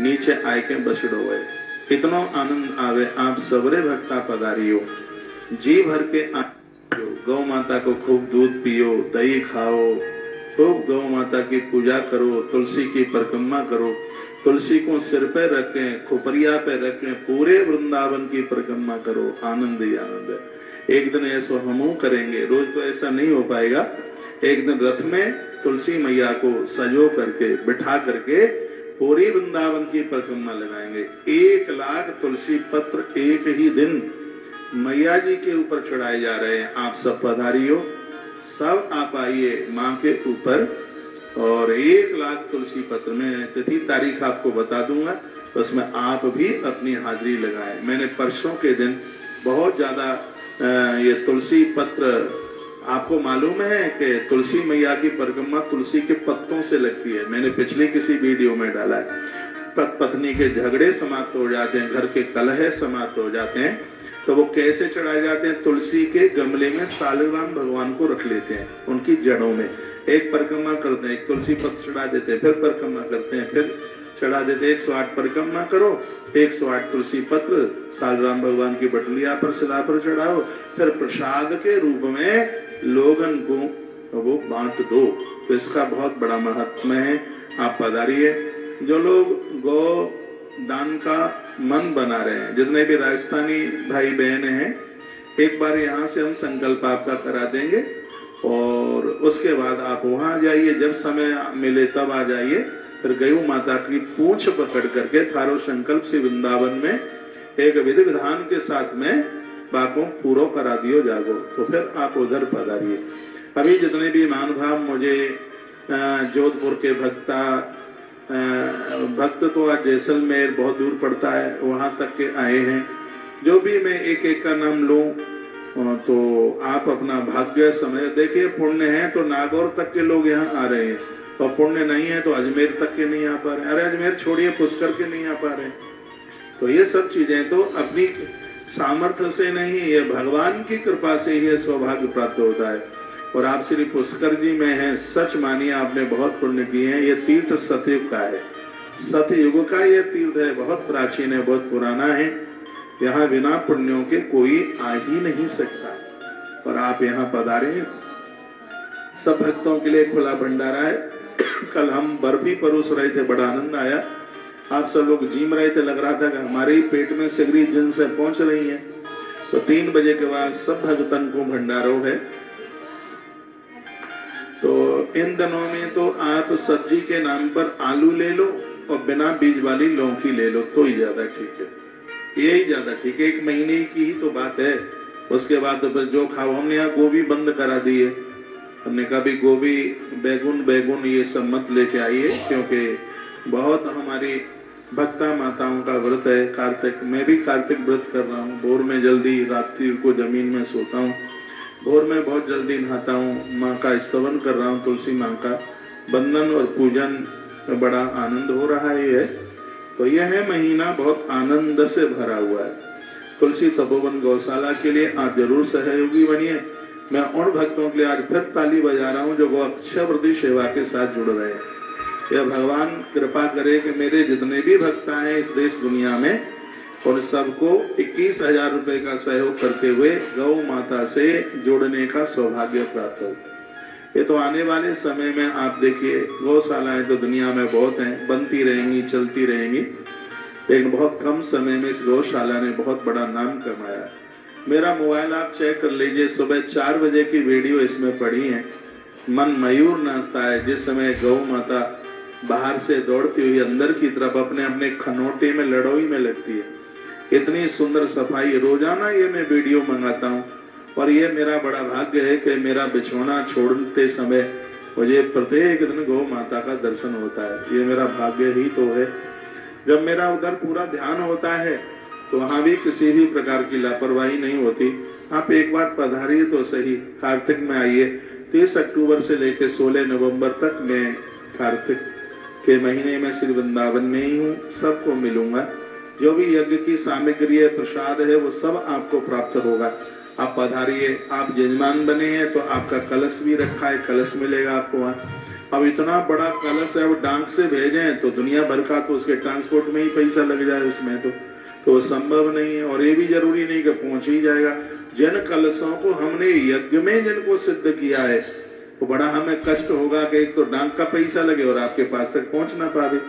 नीचे आए के बसड़ो है, इतनो आनंद आवे। आप सबरे भक्ता पधारियो, जी भर के आइयो, गौ माता को खूब दूध पियो, दही खाओ, खूब गौ माता की पूजा करो, तुलसी की परिक्रमा करो, तुलसी को सिर पे रखें, खोपरिया पे रखें, पूरे वृंदावन की परिक्रमा करो। आनंद ही आनंद है। एक दिन ऐसा हम करेंगे, रोज तो ऐसा नहीं हो पाएगा। एक दिन रथ में तुलसी मैया को सजो करके बिठा करके पूरी वृंदावन की परिक्रमा लगाएंगे। 1 लाख तुलसी पत्र एक ही दिन मैया जी के ऊपर चढ़ाए जा रहे हैं। आप सब पधारियो, सब आप आइए माँ के ऊपर, और 1 लाख तुलसी पत्र में तिथि तारीख आपको बता दूंगा, उसमें आप भी अपनी हाजिरी लगाएं। मैंने परसों के दिन बहुत ज्यादा ये तुलसी पत्र, आपको मालूम है कि तुलसी मैया की परिक्रमा तुलसी के पत्तों से लगती है। मैंने पिछले किसी वीडियो में डाला है। पत्नी के झगड़े समाप्त हो जाते हैं, घर के कलह समाप्त हो जाते हैं, तो वो कैसे चढ़ाए जाते हैं? तुलसी के गमले में सालिग्राम भगवान को रख लेते हैं, उनकी जड़ों में एक परिक्रमा करते हैं, एक तुलसी पत्र चढ़ा देते हैं, फिर परिक्रमा करते हैं, फिर चढ़ा देते हैं। 108 परिक्रमा करो, 108 तुलसी पत्र सालिग्राम भगवान की बटलिया पर शिला पर चढ़ाओ, फिर प्रसाद के रूप में लोगन को वो बांट दो। तो इसका बहुत बड़ा महत्व है। आप पधारिए। जो लोग गौ दान का मन बना रहे हैं, जितने भी राजस्थानी भाई बहन हैं, एक बार यहाँ से हम संकल्प आपका करा देंगे, और उसके बाद आप वहां जाइए, जब समय मिले तब आ जाइए। फिर गौ माता की पूंछ पकड़ करके थारो संकल्प से वृंदावन में एक विधि विधान के साथ में बातों पूरा करा दियो जागो। तो फिर आप उधर पधारिए। अभी जितने भी महानुभाव मुझे जोधपुर के भक्त तो आज जैसलमेर बहुत दूर पड़ता है, वहां तक के आए हैं। जो भी मैं एक एक का नाम लूं तो आप अपना भाग्य समय देखिए। पुण्य है तो नागौर तक के लोग यहाँ आ रहे हैं, और पुण्य नहीं है तो अजमेर तक के नहीं आ पा रहे। अरे अजमेर छोड़िए, पुष्कर के नहीं आ पा रहे। तो ये सब चीजें तो अपनी सामर्थ्य से नहीं, ये भगवान की कृपा से ही सौभाग्य प्राप्त होता है। और आप श्री पुष्कर जी में हैं, सच मानिए आपने बहुत पुण्य किए हैं। ये तीर्थ सतयुग का है, सतयुग का ये तीर्थ है, बहुत प्राचीन है, बहुत पुराना है। यहाँ बिना पुण्यों के कोई आ ही नहीं सकता। और आप यहाँ पधारे। सब भक्तों के लिए खुला भंडारा है। कल हम बर्फी परोस रहे थे, बड़ा आनंद आया। आप सब लोग जीम रहे थे, लग रहा था कि हमारे ही पेट में सिगरी जिन से पहुंच रही है। तो 3 बजे के बाद सब भक्तन को भंडारो है। तो इन दिनों में तो आप सब्जी के नाम पर आलू ले लो और बिना बीज वाली लौकी ले लो, तो ही ज्यादा ठीक है। यही ज्यादा ठीक है। 1 महीने की ही तो बात है। उसके बाद तो जो खाओ, हमने यहाँ गोभी बंद करा दी है। हमने कहा भी गोभी बैगुन ये सब मत लेके आइए, क्योंकि बहुत हमारी भक्ता माताओं का व्रत है कार्तिक। मैं भी कार्तिक व्रत कर रहा हूँ। भोर में जल्दी, रात्रि को जमीन में सोता हूँ, भोर में बहुत जल्दी नहाता हूँ, माँ का स्तवन कर रहा हूँ, तुलसी माँ का बंदन और पूजन, बड़ा आनंद हो रहा है। तो यह महीना बहुत आनंद से भरा हुआ है। तुलसी तपोवन गौशाला के लिए आप जरूर सहयोगी बनिए। मैं उन भक्तों के लिए आज फिर ताली बजा रहा हूँ जो वो अक्षयवृद्धि सेवा के साथ जुड़ रहे हैं। यह भगवान कृपा करे कि मेरे जितने भी भक्त हैं इस देश दुनिया में, और सबको 21,000 रुपए का सहयोग करते हुए गौ माता से जोड़ने का सौभाग्य प्राप्त हो। ये तो आने वाले समय में आप देखिए, गौशालाएं तो दुनिया में बहुत हैं, बनती रहेंगी, चलती रहेंगी, लेकिन बहुत कम समय में इस गौशाला ने बहुत बड़ा नाम कमाया। मेरा मोबाइल आप चेक कर लीजिए, सुबह 4 बजे की वीडियो इसमें पड़ी है। मन मयूर नाचता है जिस समय गौ माता बाहर से दौड़ती हुई अंदर की तरफ अपने अपने खनोटे में, लड़ोई में लगती है। इतनी सुंदर सफाई, रोजाना ये मैं वीडियो मंगाता हूँ। और ये मेरा बड़ा भाग्य है कि मेरा बिछौना छोड़ते समय मुझे प्रत्येक दिन गौ माता का दर्शन होता है। ये मेरा भाग्य ही तो है। जब मेरा उधर पूरा ध्यान होता है तो वहां भी किसी भी प्रकार की लापरवाही नहीं होती। आप एक बार पधारिए तो सही, कार्तिक में आइए। 30 अक्टूबर से लेकर 16 नवंबर तक मैं कार्तिक के महीने में श्री वृंदावन में ही हूँ, सबको मिलूंगा। जो भी यज्ञ की सामग्री है, प्रसाद है, वो सब आपको प्राप्त होगा। आप पधारिए। आप यजमान बने हैं तो आपका कलश भी रखा है, कलश मिलेगा आपको वहाँ। अब इतना बड़ा कलश है, अब डाक से भेजें तो दुनिया भर का, तो उसके ट्रांसपोर्ट में ही पैसा लग जाए उसमें, तो वो संभव नहीं है। और ये भी जरूरी नहीं कि पहुंच ही जाएगा। जिन कलशों को हमने यज्ञ में जिनको सिद्ध किया है, तो बड़ा हमें कष्ट होगा कि एक तो डाक का पैसा लगे और आपके पास तक पहुंच ना पावे।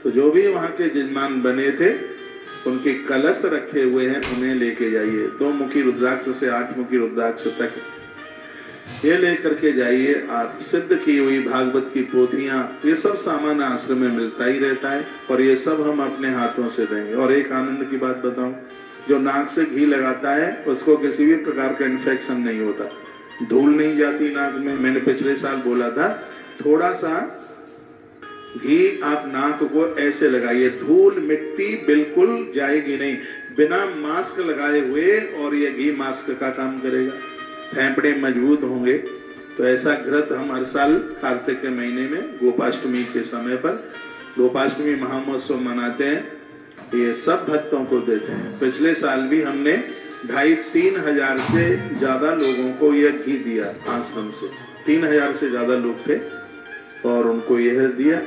तो जो भी वहां के यजमान बने थे उनके कलश रखे हुए हैं, उन्हें लेके जाइए। 2 मुखी रुद्राक्ष से 8 मुखी रुद्राक्ष तक ये लेकर के जाइए। आप सिद्ध की हुई भागवत की पोथियां, ये सब सामान आश्रम में मिलता ही रहता है और ये सब हम अपने हाथों से देंगे। और एक आनंद की बात बताऊं, जो नाक से घी लगाता है उसको किसी भी प्रकार का इन्फेक्शन नहीं होता, धूल नहीं जाती नाक में। मैंने पिछले साल बोला था, थोड़ा सा घी आप नाक को ऐसे लगाइए, धूल मिट्टी बिल्कुल जाएगी नहीं, बिना मास्क लगाए हुए, और ये घी मास्क का काम करेगा, फेफड़े मजबूत होंगे। तो ऐसा घृत हम हर साल कार्तिक के महीने में गोपाष्टमी के समय पर गोपाष्टमी महामहोत्सव मनाते हैं, ये सब भक्तों को देते हैं। पिछले साल भी हमने 2,500-3 हजार से ज्यादा लोगों को यह घी दिया आश्रम से। 3 हजार से ज्यादा लोग थे और उनको यह दिया।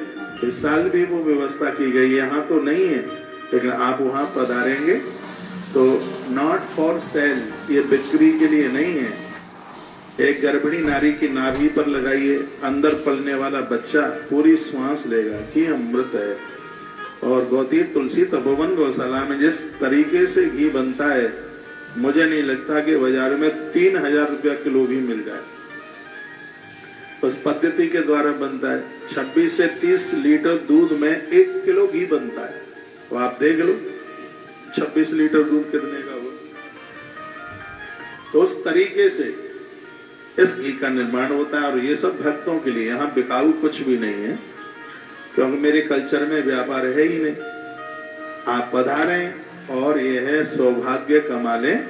इस साल भी वो व्यवस्था की गई, यहाँ तो नहीं है लेकिन आप वहाँ पधारेंगे तो नॉट फॉर सेल, ये बिक्री के लिए नहीं है। एक गर्भिणी नारी की नाभि पर लगाइए, अंदर पलने वाला बच्चा पूरी श्वास लेगा कि अमृत है। और गौतीर तुलसी तपोवन गौशाला में जिस तरीके से घी बनता है, मुझे नहीं लगता कि बाजार में 3,000 रुपया किलो भी मिल जाए। उस पद्धति के द्वारा बनता है। 26 से 30 लीटर दूध में 1 किलो घी बनता है। तो आप देख लो 26 लीटर दूध कितने का हो। तो उस तरीके से इस घी का निर्माण होता है और ये सब भक्तों के लिए, यहाँ बिकाऊ कुछ भी नहीं है क्योंकि मेरे कल्चर में व्यापार है ही नहीं। आप पधारें और ये है सौभाग्य कमा लें।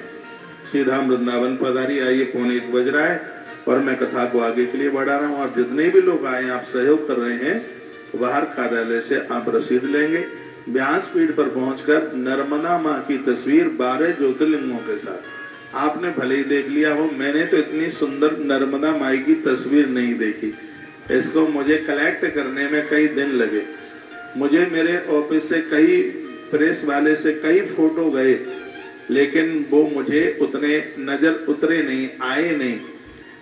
सीधा वृंदावन पधारी, आइए 1:45 बज रहा है और मैं कथा को आगे के लिए बढ़ा रहा हूँ। और जितने भी लोग आए आप सहयोग कर रहे हैं, बाहर कार्यालय से आप रसीद लेंगे। व्यासपीठ पर पहुंचकर नर्मदा माँ की तस्वीर 12 ज्योतिर्लिंगों के साथ आपने भले ही देख लिया हो, मैंने तो इतनी सुंदर नर्मदा माई की तस्वीर नहीं देखी। इसको मुझे कलेक्ट करने में कई दिन लगे। मुझे मेरे ऑफिस से कई प्रेस वाले से कई फोटो गए, लेकिन वो मुझे उतने नजर उतरे नहीं, आए नहीं।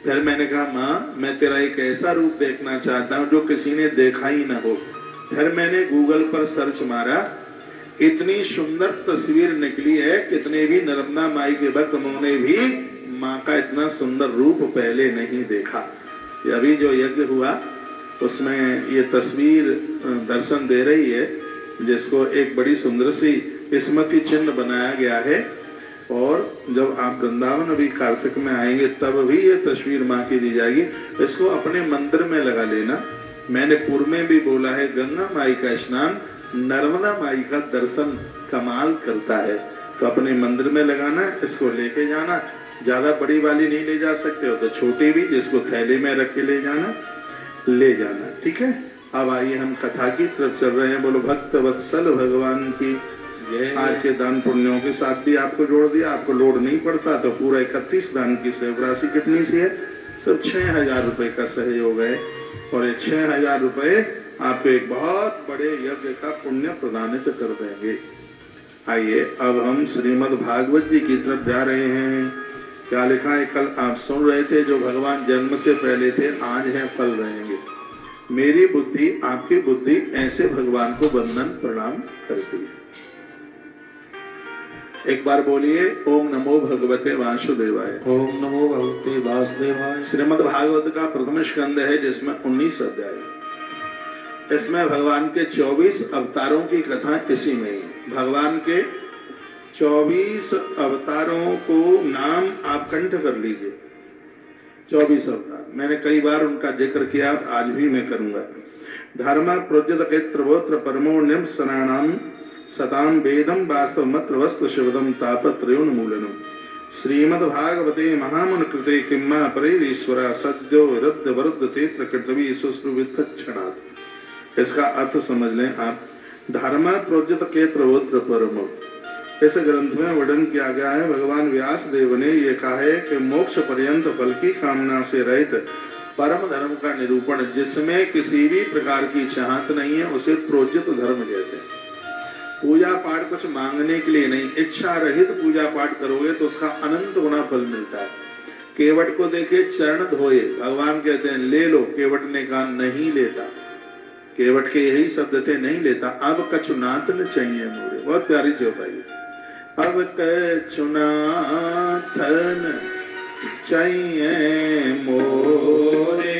फिर मैंने कहा माँ, मैं तेरा एक ऐसा रूप देखना चाहता हूँ जो किसी ने देखा ही ना हो। फिर मैंने गूगल पर सर्च मारा, इतनी सुंदर तस्वीर निकली है, कितने भी नर्मदा माई के भक्त उन्होंने भी माँ का इतना सुंदर रूप पहले नहीं देखा। अभी जो यज्ञ हुआ उसमें ये तस्वीर दर्शन दे रही है, जिसको एक बड़ी सुंदर सी स्मृति चिन्ह बनाया गया है। और जब आप वृंदावन अभी कार्तिक में आएंगे तब भी ये तस्वीर माँ की दी जाएगी। इसको अपने मंदिर में लगा लेना। मैंने पूर्व में भी बोला है, गंगा माई का स्नान नर्मदा माई का दर्शन कमाल करता है। तो अपने मंदिर में लगाना, इसको लेके जाना। ज्यादा बड़ी वाली नहीं ले जा सकते हो तो छोटी भी, जिसको थैले में रख के ले जाना, ठीक है। अब आइए हम कथा की तरफ चल रहे हैं। बोलो भक्त वत्सल भगवान की। आज के दान पुण्यों के साथ भी आपको जोड़ दिया, आपको लोड नहीं पड़ता तो पूरा 31 दान की सहयोग राशि कितनी सी है, सब 6,000 रुपए का सहयोग है। और ये 6,000 रुपए आपको एक बहुत बड़े यज्ञ का पुण्य प्रदानित कर देंगे। आइए अब हम श्रीमद् भागवत जी की तरफ जा रहे हैं। क्या लिखा है, कल आप सुन रहे थे, जो भगवान जन्म से पहले थे आज हैं फल रहेंगे। मेरी बुद्धि आपकी बुद्धि ऐसे भगवान को वंदन प्रणाम करती है। एक बार बोलिए, ओम नमो भगवते वासुदेवाय। ओम नमो भगवते वासुदेवाय। श्रीमद् भागवत का प्रथम स्कंद है जिसमें 19 अध्याय। इसमें भगवान के 24 अवतारों की कथा इसी में ही। भगवान के 24 अवतारों को नाम आप कंठ कर लीजिए। 24 अवतार मैंने कई बार उनका जिक्र किया, आज भी मैं करूंगा। धर्म प्रोज्जत क्षेत्र परमो निम सनानाम सताम वेदम वास्तव मत्र वस्तु शिवदम तापत्रयोन्मूलनम। श्रीमद् भागवते महामन कृते किम्मा परेरीश्वरा सद्यो रद्द वरुद्ध तेत्र कृतवी सुश्रुवित्तक्षणात्। इसका अर्थ समझ लें आप। धर्म प्रोज्जत क्षेत्र परमो, इस ग्रंथ में वर्णन किया गया है, भगवान व्यास देव ने यह कहा है कि मोक्ष पर्यंत फल की कामना से रहित परम धर्म का निरूपण, जिसमें किसी भी प्रकार की चाहत नहीं है, उसे प्रोज्जित धर्म कहते हैं। पूजा पाठ कुछ मांगने के लिए नहीं, इच्छा रहित पूजा पाठ करोगे तो उसका अनंत गुना फल मिलता है। केवट को देखे चरण धोए, भगवान कहते हैं ले लो। केवट ने कहा नहीं लेता। केवट के यही शब्द थे, नहीं लेता। अब कछुनाथन चाहिए मोरे। बहुत प्यारी चौपाई। अब कछुनाथन चाहिए मोरे,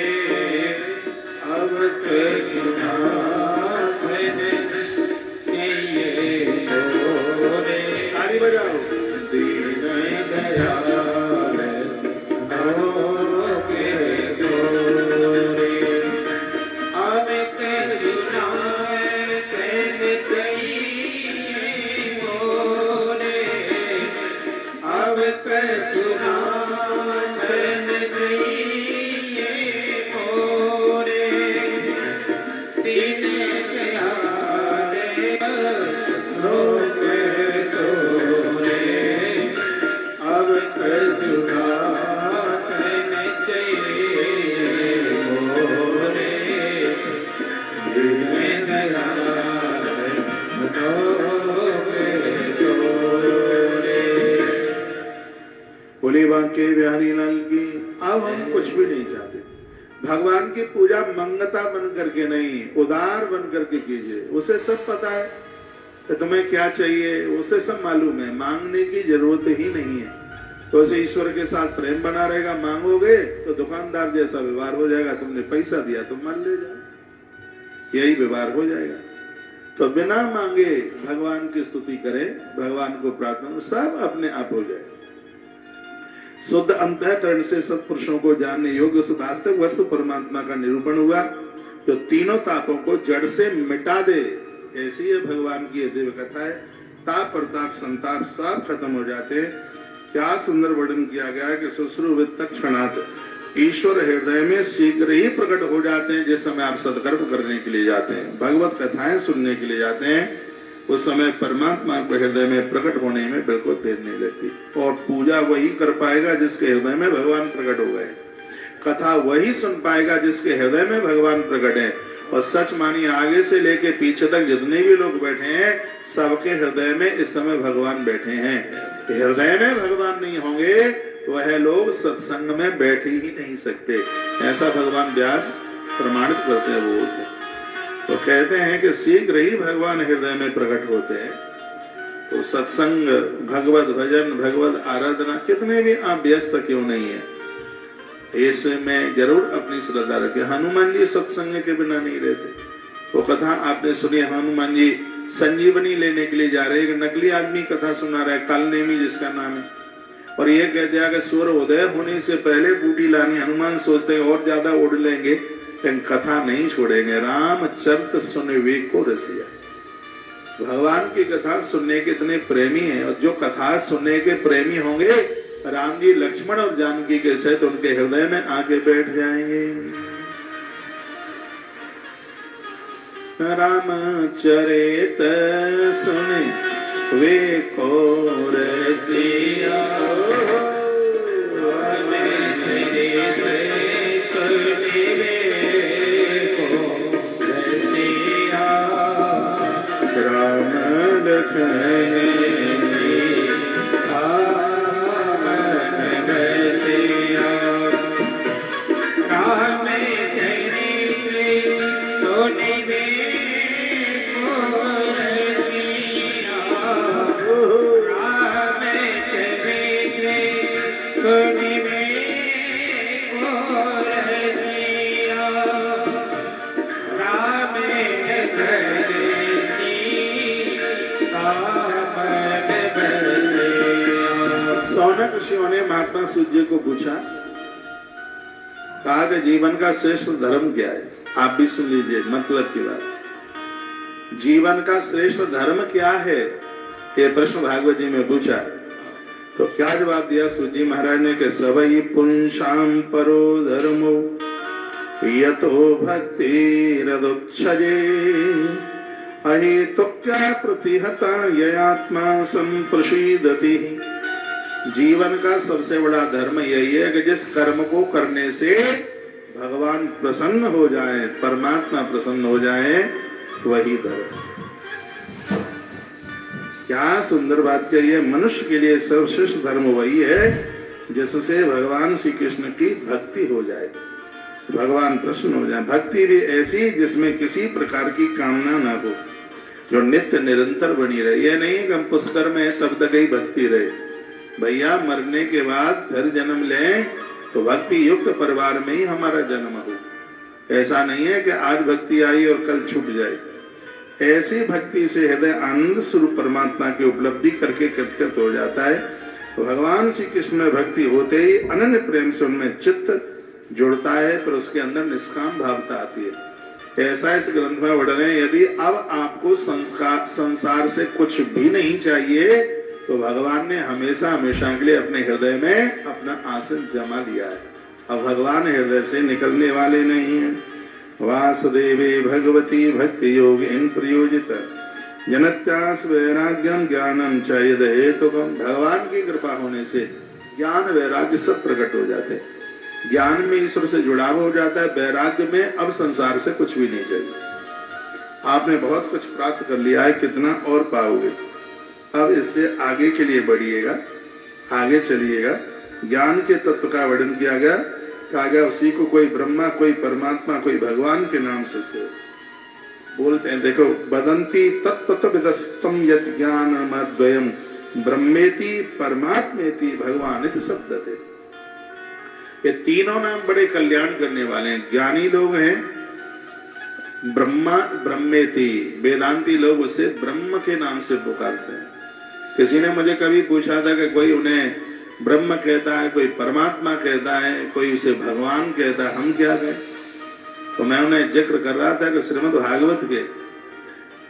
अब कछुनाथन चाहिए मोरे। ताली बजाओ। दीन दयाल होके गोरे, अब कछुनाथन चाहिए मोरे, अब कछुनाथन चाहिए मोरे। दीन दयाल होके गोरे, अब कछुनाथन चाहिए मोरे। दीन दयाल होके गोरे। बोले बांके बिहारी लाल की। अब हम कुछ भी नहीं चाहते। भगवान की पूजा मंगता बन करके नहीं, उदार बन करके कीजिए। उसे सब पता है कि तुम्हें क्या चाहिए, उसे सब मालूम है। मांगने की जरूरत ही नहीं है। तो उसे ईश्वर के साथ प्रेम बना रहेगा। मांगोगे तो दुकानदार जैसा व्यवहार हो जाएगा। तुमने पैसा दिया तो मान ले जाओ, यही व्यवहार हो जाएगा। तो बिना मांगे भगवान की स्तुति करें, भगवान को प्रार्थना, सब अपने आप हो जाएगा। शुद्ध अंतःकरण से सत्पुरुषों को जानने योग्य उस वास्तविक वस्तु परमात्मा का निरूपण हुआ, जो तीनों तापों को जड़ से मिटा दे। ऐसी है भगवान की दिव्य कथा है। ताप प्रताप संताप सब खत्म हो जाते हैं। क्या सुंदर वर्णन किया गया है कि शुश्रूषित तत्क्षणात् ईश्वर हृदय में शीघ्र ही प्रकट हो जाते हैं। जिस समय आप सत्कर्म करने के लिए जाते हैं, भगवत कथाएं सुनने के लिए जाते हैं, उस समय परमात्मा को हृदय में प्रकट होने में बिल्कुल देर नहीं लगती। और पूजा वही कर पाएगा जिसके हृदय में भगवान प्रकट हो गए। कथा वही सुन पाएगा जिसके हृदय में भगवान प्रकट है। और सच मानिए, आगे से लेके पीछे तक जितने भी लोग बैठे हैं, सबके हृदय में इस समय भगवान बैठे हैं। हृदय में भगवान नहीं होंगे तो वह लोग सत्संग में बैठ ही नहीं सकते। ऐसा भगवान व्यास प्रमाणित करते हैं। वो तो कहते हैं कि शीघ्र ही भगवान हृदय में प्रकट होते हैं। तो सत्संग, भगवत भजन, भगवत आराधना कितने भी आप व्यस्त क्यों नहीं है, इसमें जरूर अपनी श्रद्धा रखें। हनुमान जी सत्संग के बिना नहीं रहते। वो कथा आपने सुनी, हनुमान जी संजीवनी लेने के लिए जा रहे हैं। एक नकली आदमी कथा सुना रहा है, कालनेमी जिसका नाम है, और ये कह दिया कि सूर्य उदय होने से पहले बूटी लानी। हनुमान सोचते हैं और ज्यादा उड़ लेंगे, लेकिन कथा नहीं छोड़ेंगे। रामचरित सुने वे को रसिया। भगवान की कथा सुनने के इतने प्रेमी हैं, और जो कथा सुनने के प्रेमी होंगे, राम जी लक्ष्मण और जानकी के सहित उनके हृदय में आके बैठ जाएंगे। रामचरित सुने वे को रसिया, राम लखन सौनक ऋषियों ने महात्मा सूर्य को पूछा, कहा कि जीवन का श्रेष्ठ धर्म क्या है। आप भी सुन लीजिए मतलब की बात। जीवन का श्रेष्ठ धर्म क्या है, ये प्रश्न भागवत जी में पूछा। तो क्या जवाब दिया सूर्य जी महाराज ने कि सबई पुंसाम परो धर्मो यतो भक्तिरदुच्छजे अहेतुक्या प्रतिहता ययात्मा संप्रसीदति। जीवन का सबसे बड़ा धर्म यही है कि जिस कर्म को करने से भगवान प्रसन्न हो जाए, परमात्मा प्रसन्न हो जाए, वही धर्म। क्या सुंदर बात कही है। मनुष्य के लिए सर्वश्रेष्ठ धर्म वही है जिससे भगवान श्री कृष्ण की भक्ति हो जाए, भगवान प्रसन्न हो जाए। भक्ति भी ऐसी जिसमें किसी प्रकार की कामना ना हो, जो नित्य निरंतर बनी रहे। ये नहीं कि हम पुष्कर में तब तक ही भक्ति रहे, भैया मरने के बाद फिर जन्म लें तो भक्ति युक्त परिवार में ही हमारा जन्म हो। ऐसा नहीं है कि आज भक्ति आई और कल छूट जाए। ऐसी भक्ति से हृदय आनंद स्वरूप परमात्मा की उपलब्धि करके कृतकृत हो जाता है। तो भगवान श्री कृष्ण में भक्ति होते ही अनन्य प्रेम से उनमें चित्त जुड़ता है, पर उसके अंदर निष्काम भावता आती है। ऐसा इस ग्रंथ में वर्णन है। यदि अब आपको संसार से कुछ भी नहीं चाहिए तो भगवान ने हमेशा हमेशा के लिए अपने हृदय में अपना आसन जमा लिया है। अब भगवान हृदय से निकलने वाले नहीं है। वासुदेवे भगवती भक्ति योग इन प्रयोजित जनत्यास वैराग्यम ज्ञानम च यद हेतुकम। भगवान की कृपा होने से ज्ञान वैराग्य सब प्रकट हो जाते हैं। ज्ञान में ईश्वर से जुड़ाव हो जाता है, वैराग्य में अब संसार से कुछ भी नहीं चाहिए। आपने बहुत कुछ प्राप्त कर लिया है, कितना और पाओगे। अब इससे आगे के लिए बढ़िएगा, आगे चलिएगा। ज्ञान के तत्व का वर्णन किया गया, कहा गया उसी को कोई ब्रह्मा, कोई परमात्मा, कोई भगवान के नाम से बोलते हैं। देखो, वदंती तत्त्वतविदस्तम यत् ज्ञानमद्वयम् ब्रह्मेति परमात्मेति भगवानिति शब्दते। ये तीनों नाम बड़े कल्याण करने वाले हैं। ज्ञानी लोग हैं ब्रह्मा ब्रह्मेति, वेदांती लोग उसे ब्रह्म के नाम से पुकारते हैं। किसी ने मुझे कभी पूछा था कि कोई उन्हें ब्रह्म कहता है, कोई परमात्मा कहता है, कोई उसे भगवान कहता है, हम क्या कहें? तो मैं उन्हें जिक्र कर रहा था कि श्रीमद् भागवत के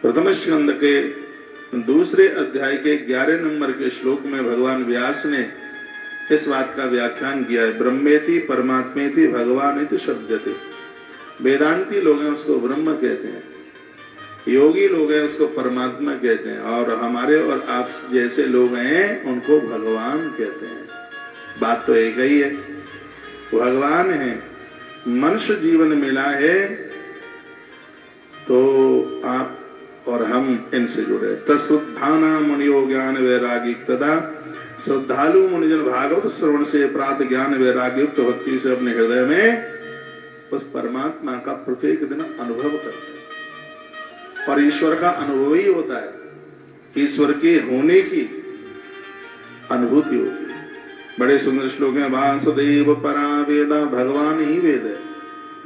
प्रथम स्कंद के दूसरे अध्याय के 11 नंबर के श्लोक में भगवान व्यास ने इस बात का व्याख्यान किया है। ब्रह्मेति परमात्मेति भगवानिति शब्दते। वेदांती लोग हैं उसको ब्रह्म कहते हैं, योगी लोग हैं उसको परमात्मा कहते हैं, और हमारे और आप जैसे लोग हैं उनको भगवान कहते हैं। बात तो एक ही है, भगवान है। मनुष्य जीवन मिला है तो आप और हम इनसे जुड़े। तत्सुद्धाना मुनियो ज्ञान वैरागी तदा। श्रद्धालु मुनिजन भागवत श्रवण से प्राप्त ज्ञान वैराग्य युक्त भक्ति से अपने हृदय में उस परमात्मा का प्रत्येक दिन अनुभव करते हैं। और ईश्वर का अनुभव ही होता है, ईश्वर के होने की अनुभूति होती है। बड़े सुंदर श्लोक हैं। वासुदेव परा वेदा, भगवान ही वेद है।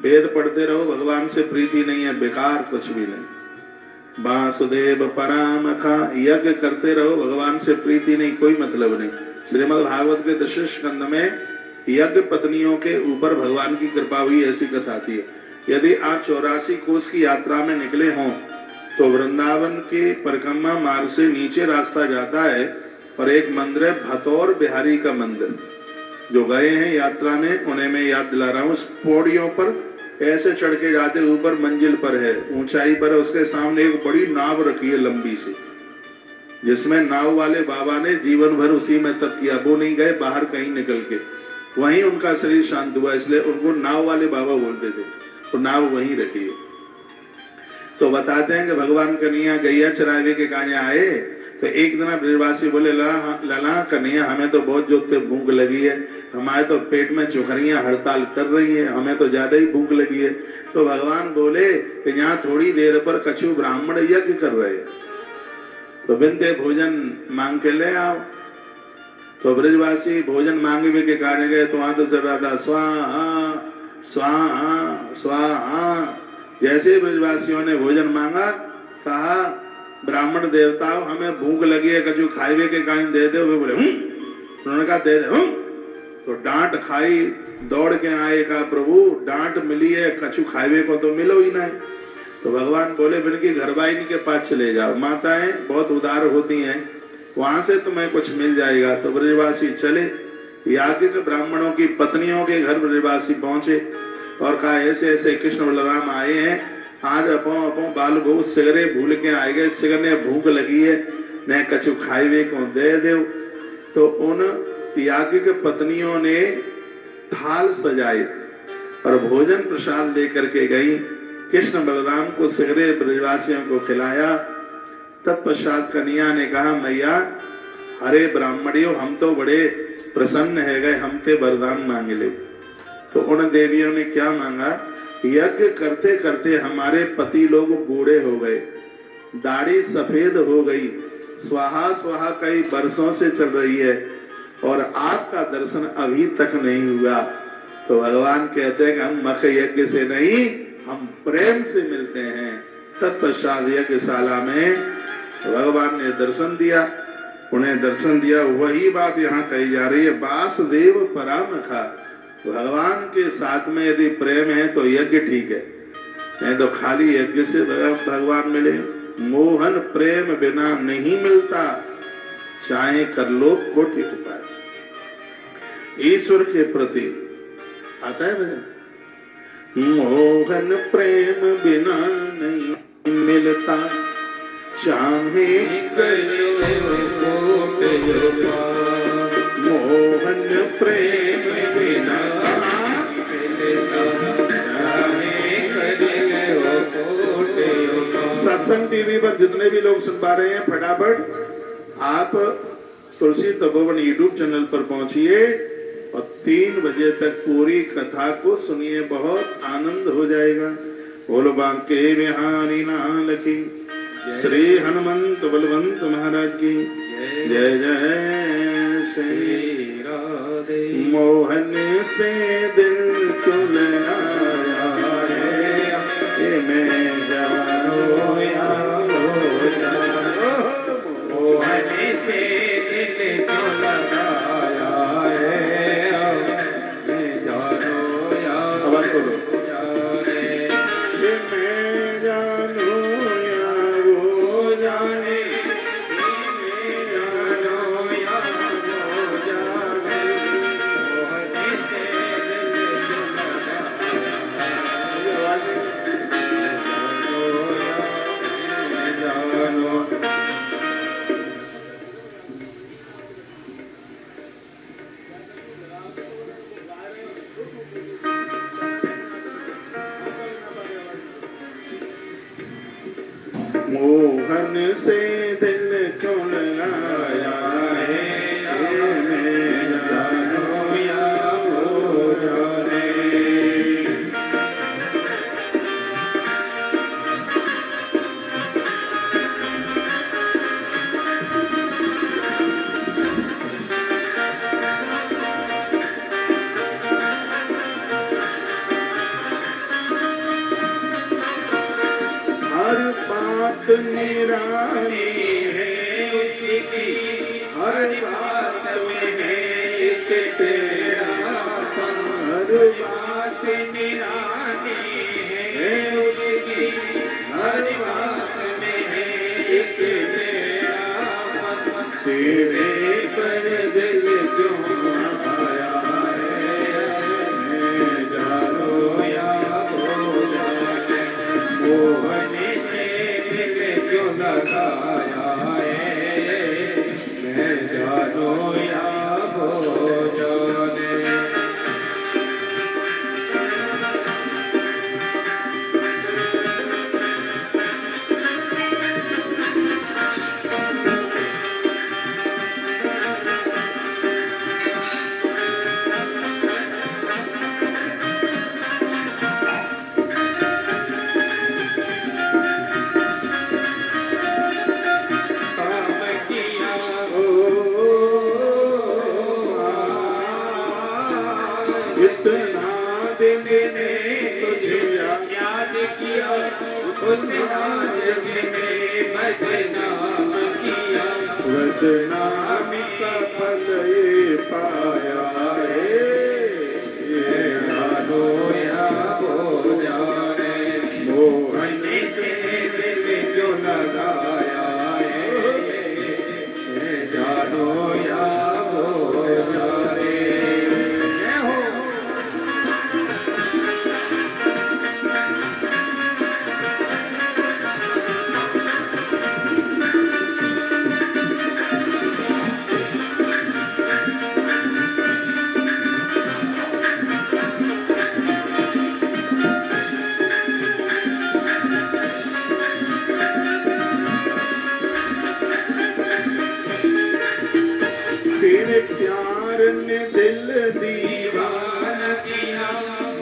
वेद पढ़ते रहो, भगवान से प्रीति नहीं है, बेकार कुछ भी नहीं। वासुदेव परामखा, यज्ञ करते रहो, भगवान से प्रीति नहीं, कोई मतलब नहीं। श्रीमद् भागवत के 10 स्कंद में यज्ञ पत्नियों के ऊपर भगवान की कृपा हुई, ऐसी कथा आती है। यदि आप 84 कोस की यात्रा में निकले हों तो वृंदावन के परिक्रमा मार्ग से नीचे रास्ता जाता है और एक मंदिर है भतौर बिहारी का मंदिर। जो गए हैं यात्रा में उन्हें मैं याद दिला रहा हूँ। उस पौड़ियों पर ऐसे चढ़ के जाते, ऊपर मंजिल पर है, ऊंचाई पर है, उसके सामने एक बड़ी नाव रखी है लंबी सी, जिसमें नाव वाले बाबा ने जीवन भर उसी में तप किया। वो नहीं गए बाहर कहीं निकल के, वहीं उनका शरीर शांत हुआ, इसलिए उनको नाव वाले बाबा बोलते थे। तो नाव वहीं रखी है। तो बताते हैं कि भगवान कन्हैया गैया चरावे के काने आए तो एक दिन ब्रजवासी बोले, लला कन्हैया हमें तो बहुत जोर भूख लगी है, हमारे तो पेट में चुखरियां हड़ताल कर रही है, हमें तो ज्यादा ही भूख लगी है। तो भगवान बोले कि यहाँ थोड़ी देर पर कछु ब्राह्मण यज्ञ कर रहे हैं, तो बिनते भोजन मांग के ले आओ। तो ब्रजवासी भोजन मांगे के कारण गए तो वहां तो चल रहा था स्वाहा स्वाहा स्वाहा। जैसे ब्रजवासियों ने भोजन मांगा, कहा ब्राह्मण देवताओं हमें भूख लगी है, कछु खाइवे के कारण दे दे। वे बोले उन्होंने कहा दे दे। तो डांट खाई, दौड़ के आए, कहा प्रभु डांट मिली है, कछु खाइवे को तो मिलो ही नहीं। तो भगवान बोले फिर की घरवाइनी के पास चले जाओ, माताएं बहुत उदार होती हैं, वहां से तुम्हें कुछ मिल जाएगा। तो ब्रजवासी चले, याज्ञिक ब्राह्मणों की पत्नियों के घर ब्रजवासी पहुंचे और कहा ऐसे ऐसे कृष्ण बलराम आए हैं, आज अपो बाल बहु सिगरे भूल के आए गए, सिगरने भूख लगी है, न कछु खाइवे को दे दे। तो उन याज्ञिक पत्नियों ने थाल सजाए और भोजन प्रसाद लेकर के गई, कृष्ण बलराम को सिगरे ब्रजवासियों को खिलाया। तत्पश्चात कन्हैया ने कहा मैया अरे ब्राह्मणियों हम तो बड़े प्रसन्न है गए, हम ते वरदान मांग ले। तो उन देवियों ने क्या मांगा, यज्ञ करते करते हमारे पति लोग बूढ़े हो गए, दाढ़ी सफेद हो गई, स्वाहा स्वाहा कई वर्षों से चल रही है और आपका दर्शन अभी तक नहीं हुआ। तो भगवान कहते हैं कि हम मख यज्ञ से नहीं, हम प्रेम से मिलते हैं। तत्पश्चात यज्ञशाला में भगवान ने दर्शन दिया, उन्हें दर्शन दिया। वही बात यहाँ कही जा रही है, वासुदेव परामखा। भगवान के साथ में यदि प्रेम है तो यज्ञ ठीक है, नहीं तो खाली यज्ञ से भगवान मिले। मोहन प्रेम बिना नहीं मिलता, चाहे कर लो कोटि उपाय। ईश्वर के प्रति आता है भजन, मोहन प्रेम बिना नहीं मिलता, चाहे कर लो कोटि उपाय। मोहन प्रेम बिना मिलता, चाहे कर लो कोटि उपाय। सत्संग टीवी पर जितने भी लोग सुन पा रहे हैं, फटाफट आप तुलसी तपोवन यूट्यूब चैनल पर पहुंचिए और 3 बजे तक पूरी कथा को सुनिए, बहुत आनंद हो जाएगा। बोलो बांके बिहारी लाल की, श्री हनुमंत बलवंत महाराज की जय जय श्री राधे। मोहन से दिल क्यों लगाया है, ये मैं जानो या हो जानो। मोहन से दिल क्यों लगाया है, मैं जानो या हो जाने। ये मैं जानो या वो जाने, मैं जानो या वो जाने। मोहन से दिल क्यों लगाया है, मोहन से दिल क्यों लगाया है, मैं जानो या वो जाने। हर बात निराली है उसकी, हर बात में है एक तेरा। हर बात निराली है उसकी, हर बात में है एक तेरा। तेरे पर दिल क्यों आया है, मैं जानो या हो जाने। मोहन क्यों लगाया है, मैं जानो या हो जाने। इतना दिन ने तुझे याद किया, उतना दिन ने बदनाम किया। बदनामी का फल ये पाया है, ये जानो या हो जाने। मोहन से दिल क्यों लगाया है, ये जानो या हो जाने। प्यार ने दिल दीवाना किया,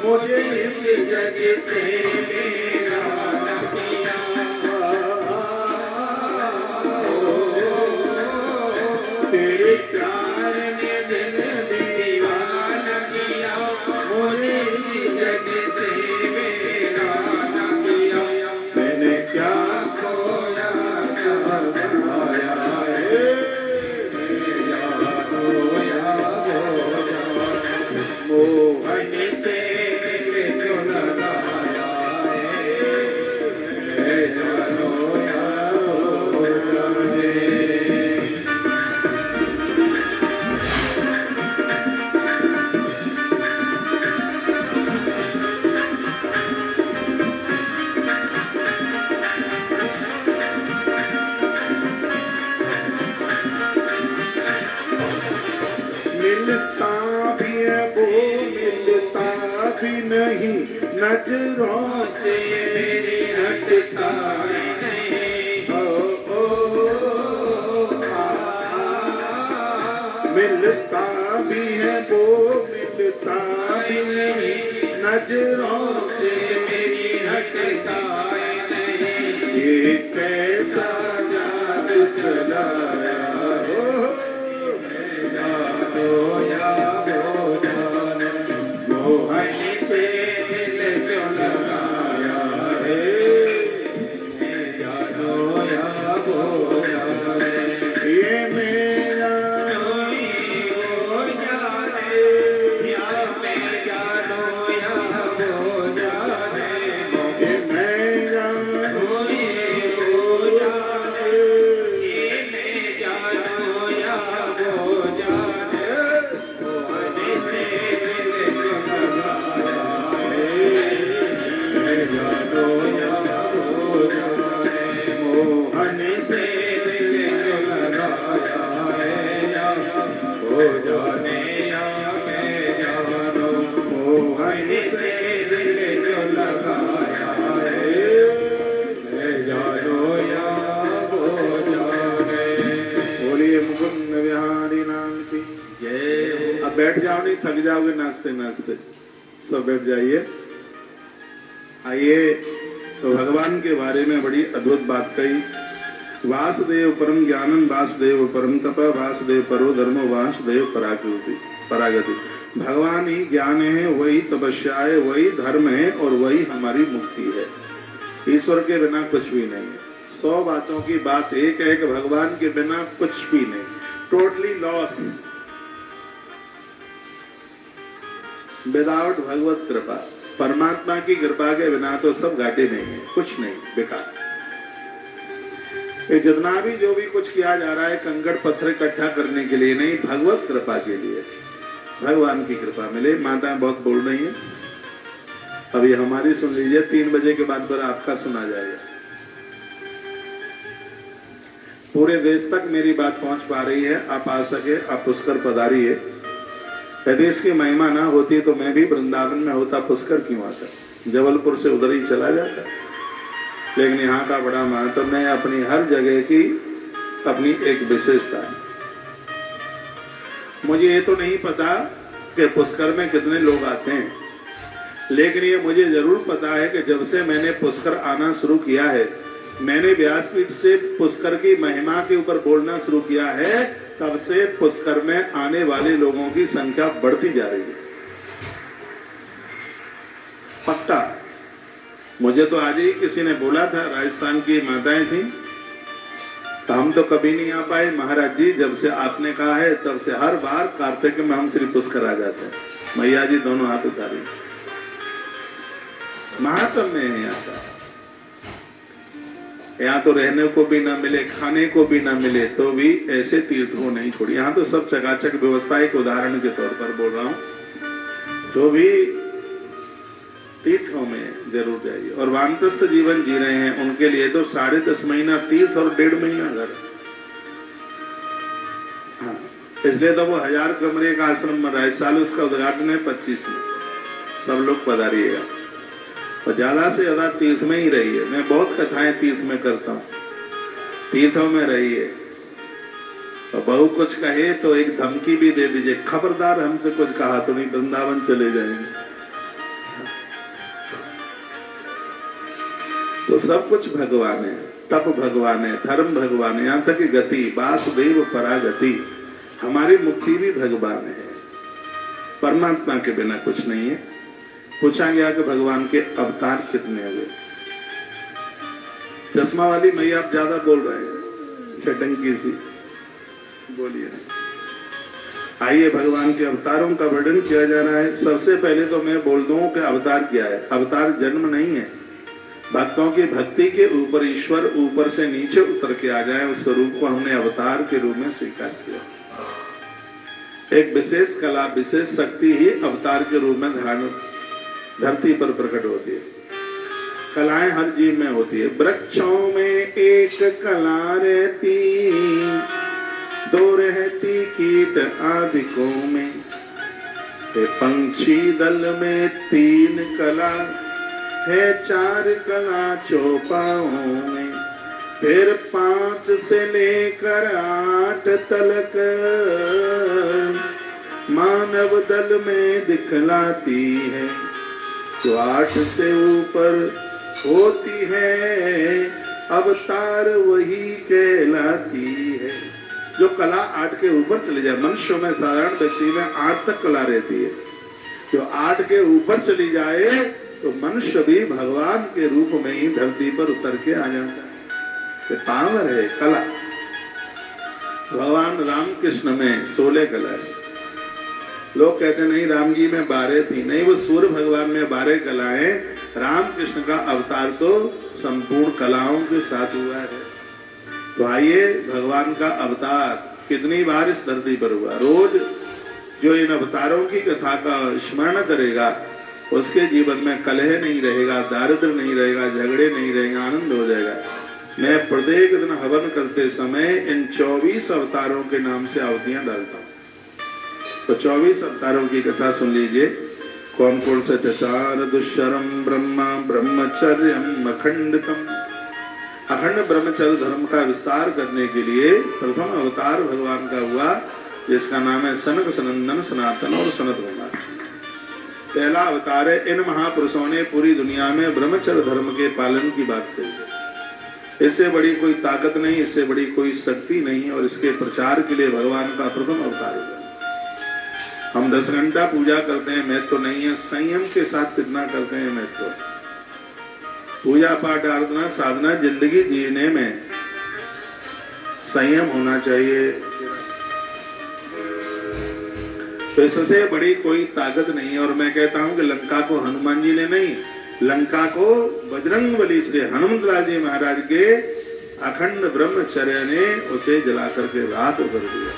मुझे इस जग से बेगाना किया। तेरे प्यार ने दिल दीवाना किया, मुझे इस जग से बेगाना किया। मैंने क्या खोया क्या पाया है, मोहन से जो लगाया है, रोया रे। मिलता भी है वो, मिलता भी नहीं, नजरों से मेरी हटता नहीं। मिलता भी है वो, मिलता भी नहीं, नजरों से मेरी हटता नहीं। ये कैसा जादू चलाया मोहन से दिल जो लगाया है, जानो या बोया रे। ये मेरा कोई हो जाने, या मैं जानो या हो जाने। ये मेरा कोई हो जाने, ये मैं जानो या हो जाने। मोहन से दिल जो लगाया है, जानो या हो जाने। मोहन से दिल जो लगाया है, हो जाने या मैं जानो। मोहन से दिल जो लगाया है, जानो या हो जाने। बोलिए मुकुंद बिहारी नाम की जय। अब बैठ जाओ, नहीं थक जाओगे नाचते नाचते, सब बैठ जाइए। आइए, तो भगवान के बारे में बड़ी अद्भुत बात कही। वासुदेव परम ज्ञानम, वासुदेव परम तप, वासुदेव परो धर्मो, वासुदेव परागति। भगवान ही ज्ञान है, वही तपस्या है, वही धर्म है और वही हमारी मुक्ति है। ईश्वर के बिना कुछ भी नहीं है। 100 बातों की बात एक है कि भगवान के बिना कुछ भी नहीं, टोटली लॉस। विदाउट भगवत कृपा, परमात्मा की कृपा के बिना तो सब घाटे में है, कुछ नहीं, बेकार। ये जितना भी जो भी कुछ किया जा रहा है कंकड़ पत्थर इकट्ठा करने के लिए नहीं, भगवत कृपा के लिए, भगवान की कृपा मिले। माता बहुत बोल रही है, अभी हमारी सुन लीजिए, 3 बजे के बाद फिर आपका सुना जाएगा। पूरे देश तक मेरी बात पहुंच पा रही है, आप आ सके आप पुष्कर पधारिए। यदि इसकी महिमा ना होती तो मैं भी वृंदावन में होता, पुष्कर क्यों आता, जबलपुर से उधर ही चला जाता। लेकिन यहाँ का बड़ा महत्व है, अपनी हर जगह की अपनी एक विशेषता है। मुझे ये तो नहीं पता कि पुष्कर में कितने लोग आते हैं, लेकिन ये मुझे जरूर पता है कि जब से मैंने पुष्कर आना शुरू किया है, मैंने व्यासपीठ से पुष्कर की महिमा के ऊपर बोलना शुरू किया है, तब से पुष्कर में आने वाले लोगों की संख्या बढ़ती जा रही है। पक्का। मुझे तो आज ही किसी ने बोला था, राजस्थान की माताएं थी, तो हम तो कभी नहीं आ पाए महाराज जी, जब से आपने कहा है तब से हर बार कार्तिक में हम श्री पुष्कर आ जाते हैं। मैया जी दोनों हाथ उतारे, महात्म में नहीं आता। यहाँ तो रहने को भी ना मिले, खाने को भी ना मिले, तो भी ऐसे तीर्थ को नहीं छोड़ी। यहाँ तो सब चकाचक व्यवस्था, एक उदाहरण के तौर पर बोल रहा हूँ, तो भी तीर्थों में जरूर जाइए। और वानप्रस्थ जीवन जी रहे हैं उनके लिए तो 10.5 महीना तीर्थ और 1.5 महीना घर। हाँ, इसलिए तो वो 1000 कमरे का आश्रम बन रहा है। इस साल उसका उद्घाटन है 25 में, सब लोग पधारिएगा। और ज्यादा से ज्यादा तीर्थ में ही रहिए। मैं बहुत कथाएं तीर्थ में करता हूँ, तीर्थों में रहिए। और बहू कुछ कहे तो एक धमकी भी दे दीजिए, खबरदार हमसे कुछ कहा तो नहीं वृंदावन चले जाएंगे। तो सब कुछ भगवान है, तप भगवान है, धर्म भगवान है, यहाँ तक कि गति वासुदेव परागति, हमारी मुक्ति भी भगवान है। परमात्मा के बिना कुछ नहीं है। पूछा गया कि भगवान के अवतार कितने हुए। चश्मा वाली मैया आप ज्यादा बोल रहे हैं, छटंकी सी बोलिए। आइए भगवान के अवतारों का वर्णन किया जा रहा है। सबसे पहले तो मैं बोल दूं कि अवतार क्या है। अवतार जन्म नहीं है। भक्तों की भक्ति के ऊपर ईश्वर ऊपर से नीचे उतर के आ जाए, उस स्वरूप को हमने अवतार के रूप में स्वीकार किया। एक विशेष कला, विशेष शक्ति ही अवतार के रूप में धारण धरती पर प्रकट होती है। कलाएं हर जीव में होती है। वृक्षों में एक कला रहती, दो रहती कीट आदिकों में, पंछी दल में तीन कला है, चार कला चौपाओं में, फिर 5 से लेकर 8 तलक मानव दल में दिखलाती है। जो 8 से ऊपर होती है अवतार वही कहलाती है। जो कला 8 के ऊपर चली जाए, मनुष्य में साधारण व्यक्ति में 8 तक कला रहती है। जो 8 के ऊपर चली जाए तो मनुष्य भी भगवान के रूप में ही धरती पर उतर के आ जाता है। तो पावर है कला। भगवान रामकृष्ण में 16 कला है। लोग कहते नहीं राम जी में 12 थी, नहीं, वो सूर्य भगवान में 12 कलाएं। रामकृष्ण का अवतार तो संपूर्ण कलाओं के साथ हुआ है। तो आइए भगवान का अवतार कितनी बार इस धरती पर हुआ। रोज जो इन अवतारों की कथा का स्मरण करेगा उसके जीवन में कलह नहीं रहेगा, दारिद्र नहीं रहेगा, झगड़े नहीं रहेंगे, आनंद हो जाएगा। मैं प्रत्येक दिन हवन करते समय इन 24 अवतारों के नाम से आहुतियां डालता हूँ। तो 24 अवतारों की कथा सुन लीजिए। कौन कौन से? चचार दुष्चरम ब्रह्मा ब्रह्मचर्यम अखंडितम। अखंड ब्रह्मचर्य धर्म का विस्तार करने के लिए प्रथम अवतार भगवान का हुआ, जिसका नाम है सनक सनंदन सनातन और सनत कुमार। पहला अवतार है। इन महापुरुषों ने पूरी दुनिया में ब्रह्मचर्य धर्म के पालन की बात कही। इससे बड़ी कोई ताकत नहीं, इससे बड़ी कोई शक्ति नहीं, और इसके प्रचार के लिए भगवान का प्रथम अवतार हुआ। हम 10 घंटा पूजा करते हैं, महत्व नहीं है। संयम के साथ कितना करते हैं महत्व। पूजा पाठ आराधना साधना जिंदगी जीने में संयम होना चाहिए। तो इससे बड़ी कोई ताकत नहीं। और मैं कहता हूं कि लंका को हनुमान जी ने नहीं, लंका को बजरंगबली श्री हनुमंतलाल जी महाराज के अखंड ब्रह्मचर्य ने उसे जला करके रात कर दिया।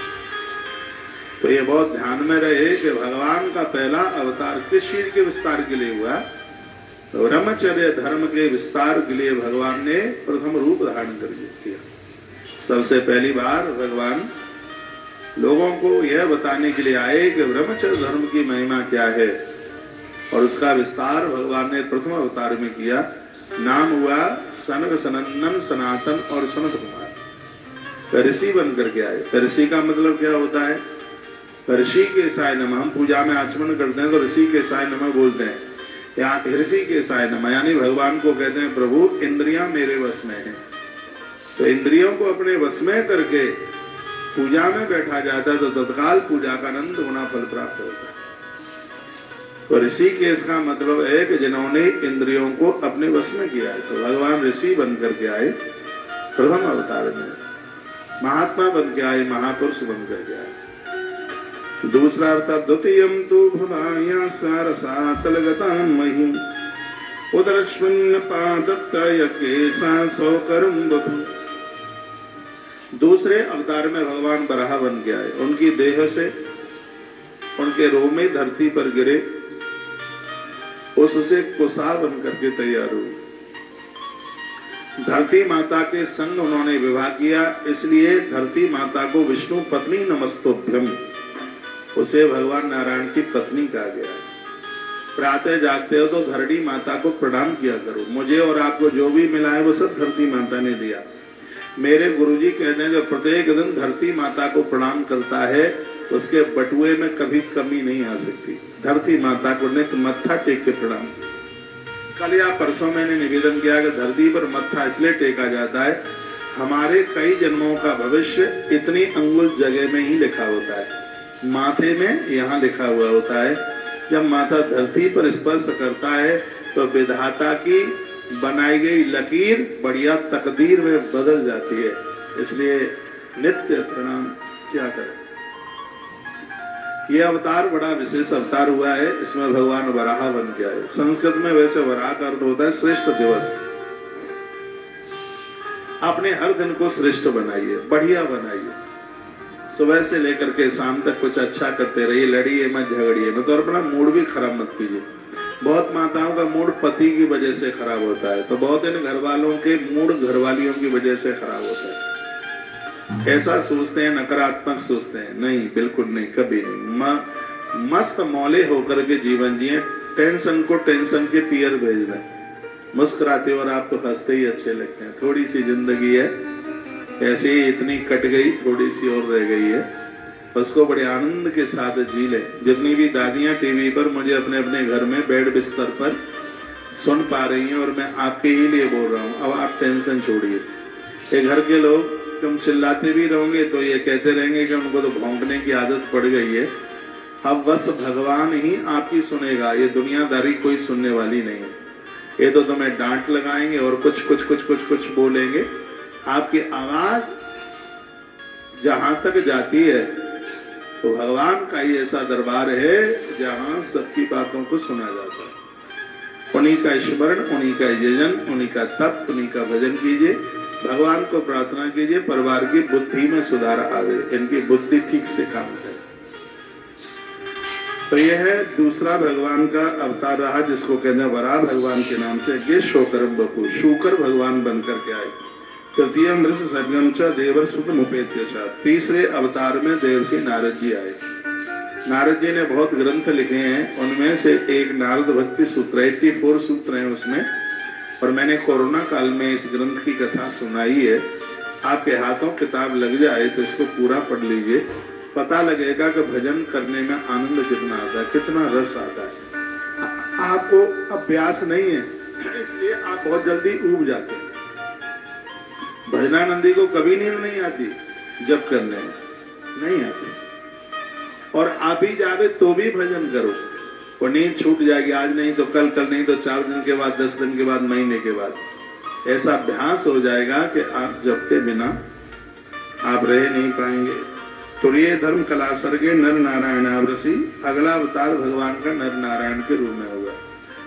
तो ये बहुत ध्यान में रहे कि भगवान का पहला अवतार किस चीज के विस्तार के लिए हुआ। तो ब्रह्मचर्य धर्म के विस्तार के लिए भगवान ने प्रथम रूप धारण कर किया। सबसे पहली बार भगवान लोगों को यह बताने के लिए आए कि ब्रह्मचर्य धर्म की महिमा क्या है, और उसका विस्तार भगवान ने प्रथम अवतार में किया। नाम हुआ सनक सनंदन सनातन और सनत कुमार। ऋषि बन करके आए। ऋषि का मतलब क्या होता है? ऋषि के साय नमः। हम पूजा में आचमन करते हैं तो ऋषि के साय नमः बोलते हैं, या ऋषि के साय नमः, यानी भगवान को कहते हैं प्रभु इंद्रियां मेरे वश में हैं। तो इंद्रियों को अपने वश में करके पूजा में बैठा जाता है तो तत्काल पूजा का आनंद होना फल प्राप्त होता है। तो ऋषि के इसका मतलब है कि जिन्होंने इंद्रियों को अपने वश में किया है। तो भगवान ऋषि बन करके आए प्रथम अवतार में, महात्मा बन के आए, महापुरुष बन करके आए। दूसरा अवतार द्वितीयम तु भवाया सारसातलगतां महिम उदरश्विन पादत्रय केसा सौकरम बभु। दूसरे अवतार में भगवान बराह बन के आए। उनकी देह से उनके रोमे धरती पर गिरे, उससे कुसा बन करके तैयार हुई। धरती माता के संग उन्होंने विवाह किया, इसलिए धरती माता को विष्णु पत्नी नमस्तोभ्यम, उसे भगवान नारायण की पत्नी कहा गया है। प्रातः जागते हो तो धरती माता को प्रणाम किया करो। मुझे और आपको जो भी मिला है वो सब धरती माता ने दिया। मेरे गुरुजी कहते हैं जो प्रत्येक दिन धरती माता को प्रणाम करता है उसके बटुए में कभी कमी नहीं आ सकती। धरती माता को नित्य मत्था टेक के प्रणाम। कल या परसों मैंने निवेदन किया कि धरती पर मत्था इसलिए टेका जाता है, हमारे कई जन्मों का भविष्य इतनी अंगुल जगह में ही लिखा होता है, माथे में यहाँ लिखा हुआ होता है। जब माथा धरती पर स्पर्श करता है तो विधाता की बनाई गई लकीर बढ़िया तकदीर में बदल जाती है। इसलिए नित्य प्रणाम क्या करें। यह अवतार बड़ा विशेष अवतार हुआ है। इसमें भगवान वराह बन के आए। संस्कृत में वैसे वराह का अर्थ होता है श्रेष्ठ दिवस। अपने हर दिन को श्रेष्ठ बनाइए, बढ़िया बनाइए। सुबह से लेकर के शाम तक कुछ अच्छा करते रहिए, लड़िए मत, झगड़िए मत और अपना मूड भी खराब मत कीजिए। बहुत माताओं का मूड पति की वजह से खराब होता है, तो बहुत इन घर वालों के मूड घरवालियों की वजह से खराब होता है। ऐसा सोचते हैं, नकारात्मक सोचते हैं, नहीं, बिल्कुल नहीं, कभी नहीं। मस्त मौले होकर के जीवन जिए। टेंशन को टेंशन के पियर भेज दें। मुस्कुराते और आपको हंसते ही अच्छे लगते हैं। थोड़ी सी जिंदगी है, ऐसे ही इतनी कट गई, थोड़ी सी और रह गई है, उसको बड़े आनंद के साथ जी ले। जितनी भी दादियां टीवी पर मुझे अपने अपने घर में बेड बिस्तर पर सुन पा रही हैं और मैं आपके ही लिए बोल रहा हूं, अब आप टेंशन छोड़िए। ये घर के लोग तुम चिल्लाते भी रहोगे तो ये कहते रहेंगे कि उनको तो भौंकने की आदत पड़ गई है। अब बस भगवान ही आपकी सुनेगा, ये दुनियादारी कोई सुनने वाली नहीं है। ये तो तुम्हें डांट लगाएंगे और कुछ बोलेंगे। आपकी आवाज जहां तक जाती है तो भगवान का ही ऐसा दरबार है जहां सबकी बातों को सुना जाता है। उन्हीं का स्मरण, उन्हीं का यजन, उन्हीं का तप, उन्हीं का भजन कीजिए। भगवान को प्रार्थना कीजिए परिवार की बुद्धि में सुधार आवे, इनकी बुद्धि ठीक से काम करे। तो यह है दूसरा भगवान का अवतार रहा, जिसको कहते हैं वराह भगवान के नाम से। ये शोकरम बपू, शूकर भगवान बनकर के आए। तृतीय मृष सर्गम च देवर सुत मुपेत्य। तीसरे अवतार में देवर्षि नारद जी आए। नारद जी ने बहुत ग्रंथ लिखे हैं, उनमें से एक नारद भक्ति सूत्र, 84 सूत्र हैं उसमें, और मैंने कोरोना काल में इस ग्रंथ की कथा सुनाई है। आपके हाथों किताब लग जाए तो इसको पूरा पढ़ लीजिए, पता लगेगा कि भजन करने में आनंद कितना आता है, कितना रस आता है। आपको अभ्यास नहीं है इसलिए आप बहुत जल्दी ऊब जाते हैं। भजनानंदी को कभी नींद नहीं आती, जब करने नहीं आती, और आप ही जावे तो भी भजन करो, और नींद छूट जाएगी। आज नहीं तो कल, कल नहीं तो 4 दिन के बाद, 10 दिन के बाद, महीने के बाद। ऐसा अभ्यास हो जाएगा कि आप जब के बिना आप रह नहीं पाएंगे। तुरीय धर्म कला सर्गे नर नारायण आवृषि। अगला अवतार भगवान का नर नारायण के रूप में होगा।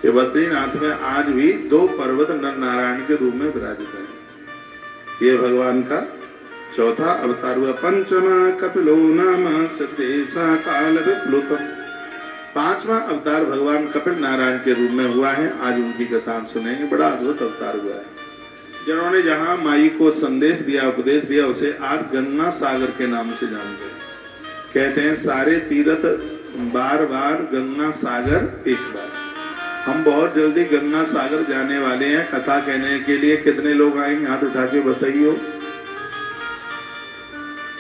ये बद्रीनाथ में आज भी 2 पर्वत नर नारायण के रूप में विराजित हैं। ये भगवान का चौथा अवतार हुआ। पंचमा कपिलो नाम सतेसा काल विप्लुतम। 5वां अवतार भगवान कपिल नारायण के रूप में हुआ है। आज उनकी कथा हम सुनेंगे। बड़ा अद्भुत अवतार हुआ है। जिन्होंने जहां माई को संदेश दिया, उपदेश दिया, उसे आज गंगा सागर के नाम से जानते हैं। कहते हैं सारे तीर्थ बार बार, गंगा सागर एक बार। हम बहुत जल्दी गंगा सागर जाने वाले हैं। कथा कहने के लिए कितने लोग आएंगे? हाथ उठा के बताइए।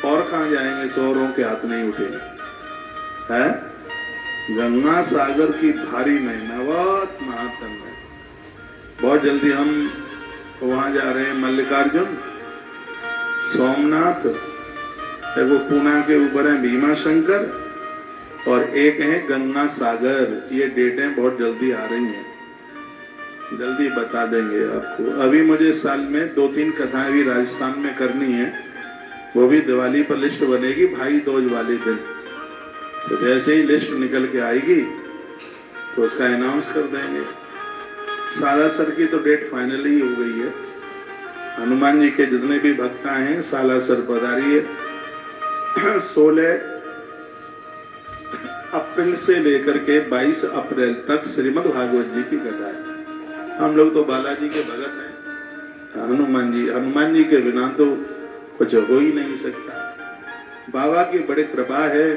और कहां जाएंगे? 100 लोगों के हाथ नहीं उठेंगे। है गंगा सागर की भारी महिमा, बहुत महात्म है। बहुत जल्दी हम वहां जा रहे हैं। मल्लिकार्जुन, सोमनाथ, वो पूना के ऊपर है भीमा शंकर, और एक है गंगा सागर। ये डेटें बहुत जल्दी आ रही हैं, जल्दी बता देंगे आपको। अभी मुझे साल में 2-3 कथाएं भी राजस्थान में करनी है, वो भी दिवाली पर लिस्ट बनेगी, भाई दूज वाले दिन। तो जैसे ही लिस्ट निकल के आएगी तो उसका अनाउंस कर देंगे। सालासर की तो डेट फाइनल ही हो गई है। हनुमान जी के जितने भी भक्ता हैं सालासर पधारिए। 16 अप्रैल से लेकर के 22 अप्रैल तक श्रीमद् भागवत जी की कथा है। हम लोग तो बालाजी के भगत हैं। हनुमान जी के बिना तो कुछ हो ही नहीं सकता। बाबा की बड़ी कृपा है,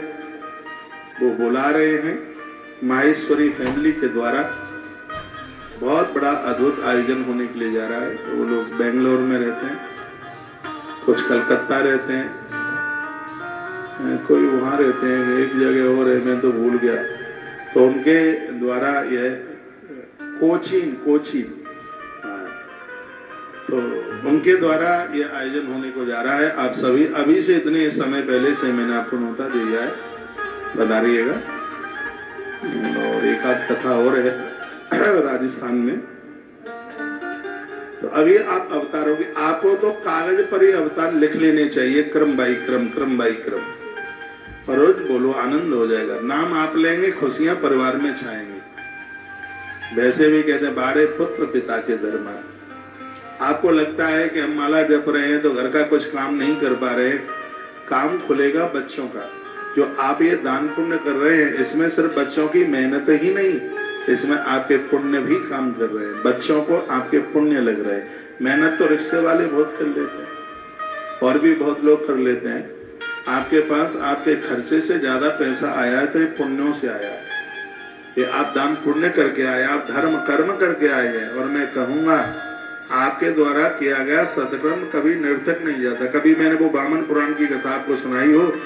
वो बुला रहे हैं माहेश्वरी फैमिली के द्वारा। बहुत बड़ा अद्भुत आयोजन होने के लिए जा रहा है। तो वो लोग बेंगलोर में रहते हैं। कुछ कलकत्ता रहते हैं, कोई वहाँ रहते हैं, एक जगह और है, मैं तो भूल गया। तो उनके द्वारा यह कोचीन हाँ, तो उनके द्वारा यह आयोजन होने को जा रहा है। आप सभी अभी से इतने समय पहले से मैंने आपको न्योता दिया है, पधारिएगा। और एक आध कथा और है राजस्थान में। तो अभी आप अवतारों की, आपको तो कागज पर ही अवतार लिख लेने चाहिए, क्रम बाई क्रम। और रोज बोलो, आनंद हो जाएगा। नाम आप लेंगे, खुशियां परिवार में छाएंगी। वैसे भी कहते हैं बाड़े पुत्र पिता के धर्मा। आपको लगता है कि हम माला जप रहे हैं तो घर का कुछ काम नहीं कर पा रहे, काम खुलेगा बच्चों का। जो आप ये दान पुण्य कर रहे हैं, इसमें सिर्फ बच्चों की मेहनत ही नहीं, इसमें आपके पुण्य भी काम कर रहे हैं। बच्चों को आपके पुण्य लग रहे हैं। मेहनत तो रिक्शे वाले बहुत कर लेते हैं और भी बहुत लोग कर लेते हैं। आपके पास आपके खर्चे से ज्यादा पैसा आया है तो ये पुण्यों से आया है। ये आप दान पुण्य करके आए, आप धर्म कर्म करके आए हैं। और मैं कहूंगा आपके द्वारा किया गया सत्कर्म कभी निर्थक नहीं जाता। कभी मैंने वो वामन पुराण की कथा आपको सुनाई हो,